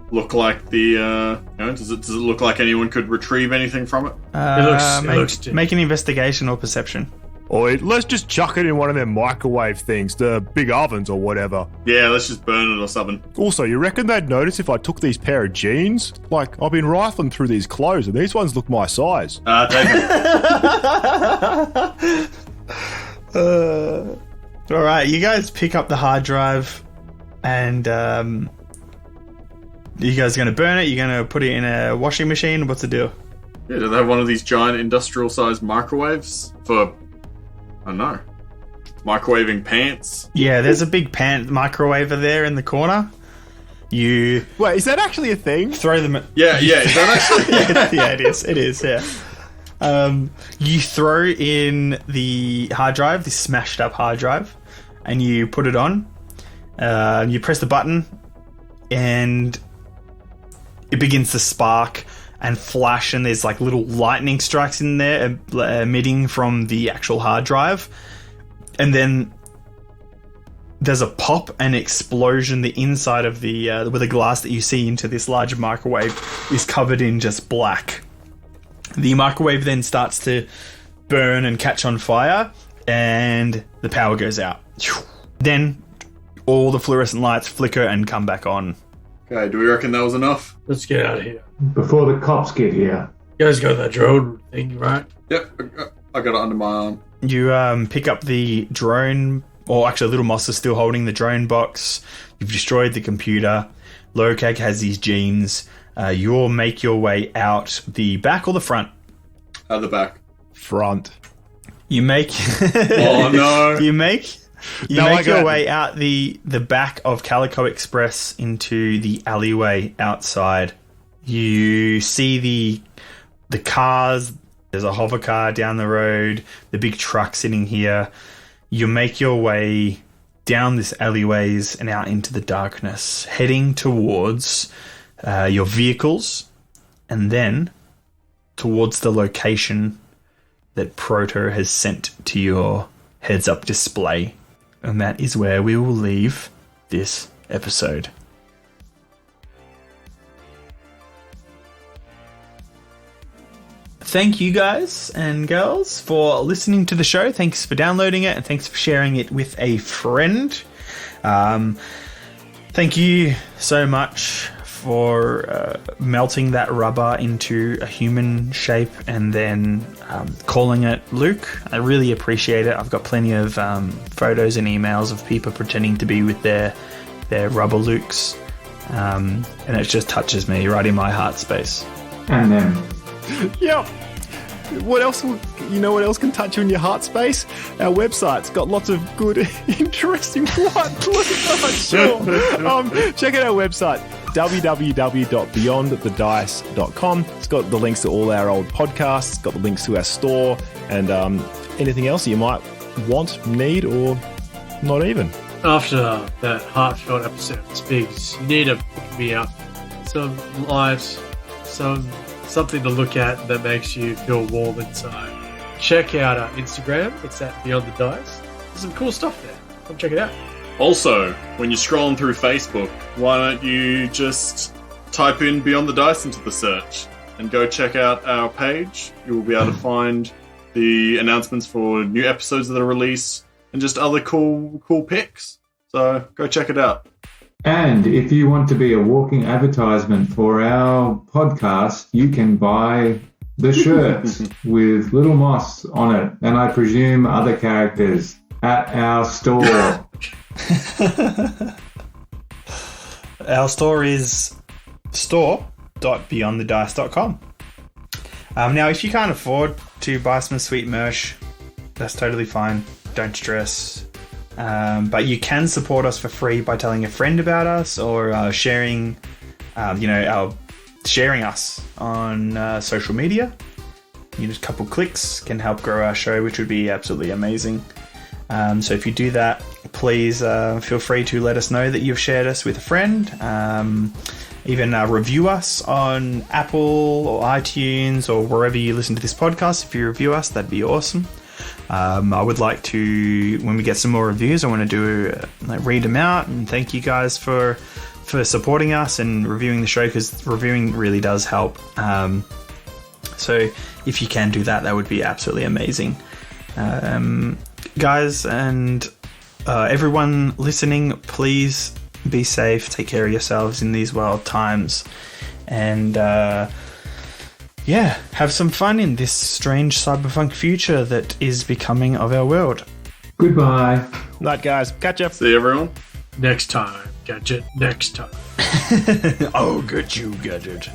look like does it look like anyone could retrieve anything from it? It looks Make an investigation or perception. Or let's just chuck it in one of them microwave things, the big ovens or whatever. Yeah, let's just burn it or something. Also, you reckon they'd notice if I took these pair of jeans? Like, I've been rifling through these clothes and these ones look my size. Take it. All right, you guys pick up the hard drive, and you guys going to burn it? You're going to put it in a washing machine? What's the deal? Yeah, do they have one of these giant industrial-sized microwaves for, I don't know, microwaving pants? Yeah, there's a big microwaver there in the corner. You Wait, is that actually a thing? throw them at... Yeah, is that actually... Yeah, it is, yeah. You throw in the hard drive, this smashed up hard drive, and you put it on. You press the button, and it begins to spark and flash, and there's like little lightning strikes in there emitting from the actual hard drive. And then there's a pop and explosion. The inside of the where the glass that you see into this large microwave is covered in just black. The microwave then starts to burn and catch on fire, and the power goes out. Then all the fluorescent lights flicker and come back on. Okay, do we reckon that was enough? Let's get out of here. Before the cops get here. You guys got that drone thing, right? Yep, I got it under my arm. You pick up the drone, or actually Little Moss is still holding the drone box. You've destroyed the computer. Lokag has his genes. You'll make your way out the back or the front? Out the back. Front. You make... Oh, no. You make your way out the back of Calico Express into the alleyway outside. You see the cars. There's a hover car down the road. The big truck sitting here. You make your way down this alleyways and out into the darkness, heading towards your vehicles, and then towards the location that Proto has sent to your heads-up display. And that is where we will leave this episode. Thank you guys and girls for listening to the show. Thanks for downloading it, and thanks for sharing it with a friend. Thank you so much for melting that rubber into a human shape and then calling it Luke. I really appreciate it. I've got plenty of photos and emails of people pretending to be with their rubber Lukes, and it just touches me right in my heart space. And then... Yep. What else? What else can touch you in your heart space? Our website's got lots of good, interesting what? Sure. Check out our website, www.beyondthedice.com. It's got the links to all our old podcasts. It's got the links to our store and anything else you might want, need, or not even. After that heartfelt episode of Spigs, you need to pick me up. Some light, something to look at that makes you feel warm inside. Check out our Instagram. It's at Beyond the Dice. There's some cool stuff there. Come check it out. Also, when you're scrolling through Facebook, why don't you just type in Beyond the Dice into the search and go check out our page. You'll be able to find the announcements for new episodes that are released and just other cool pics. So go check it out. And if you want to be a walking advertisement for our podcast, you can buy the shirts with Little Moss on it, and I presume other characters at our store. Our store is store.beyondthedice.com. Now, if you can't afford to buy some sweet merch, that's totally fine. Don't stress. But you can support us for free by telling a friend about us or sharing us on social media. Just a couple clicks can help grow our show, which would be absolutely amazing. So if you do that, please feel free to let us know that you've shared us with a friend. Even review us on Apple or iTunes or wherever you listen to this podcast. If you review us, that'd be awesome. I would like to, when we get some more reviews, I want to read them out and thank you guys for supporting us and reviewing the show, because reviewing really does help. So if you can do that, that would be absolutely amazing. Guys and everyone listening, please be safe, take care of yourselves in these wild times, and have some fun in this strange cyberpunk future that is becoming of our world. Goodbye. Night, guys. Catch up. See you, everyone. Next time. Gadget. Next time. Oh, good you, Gadget.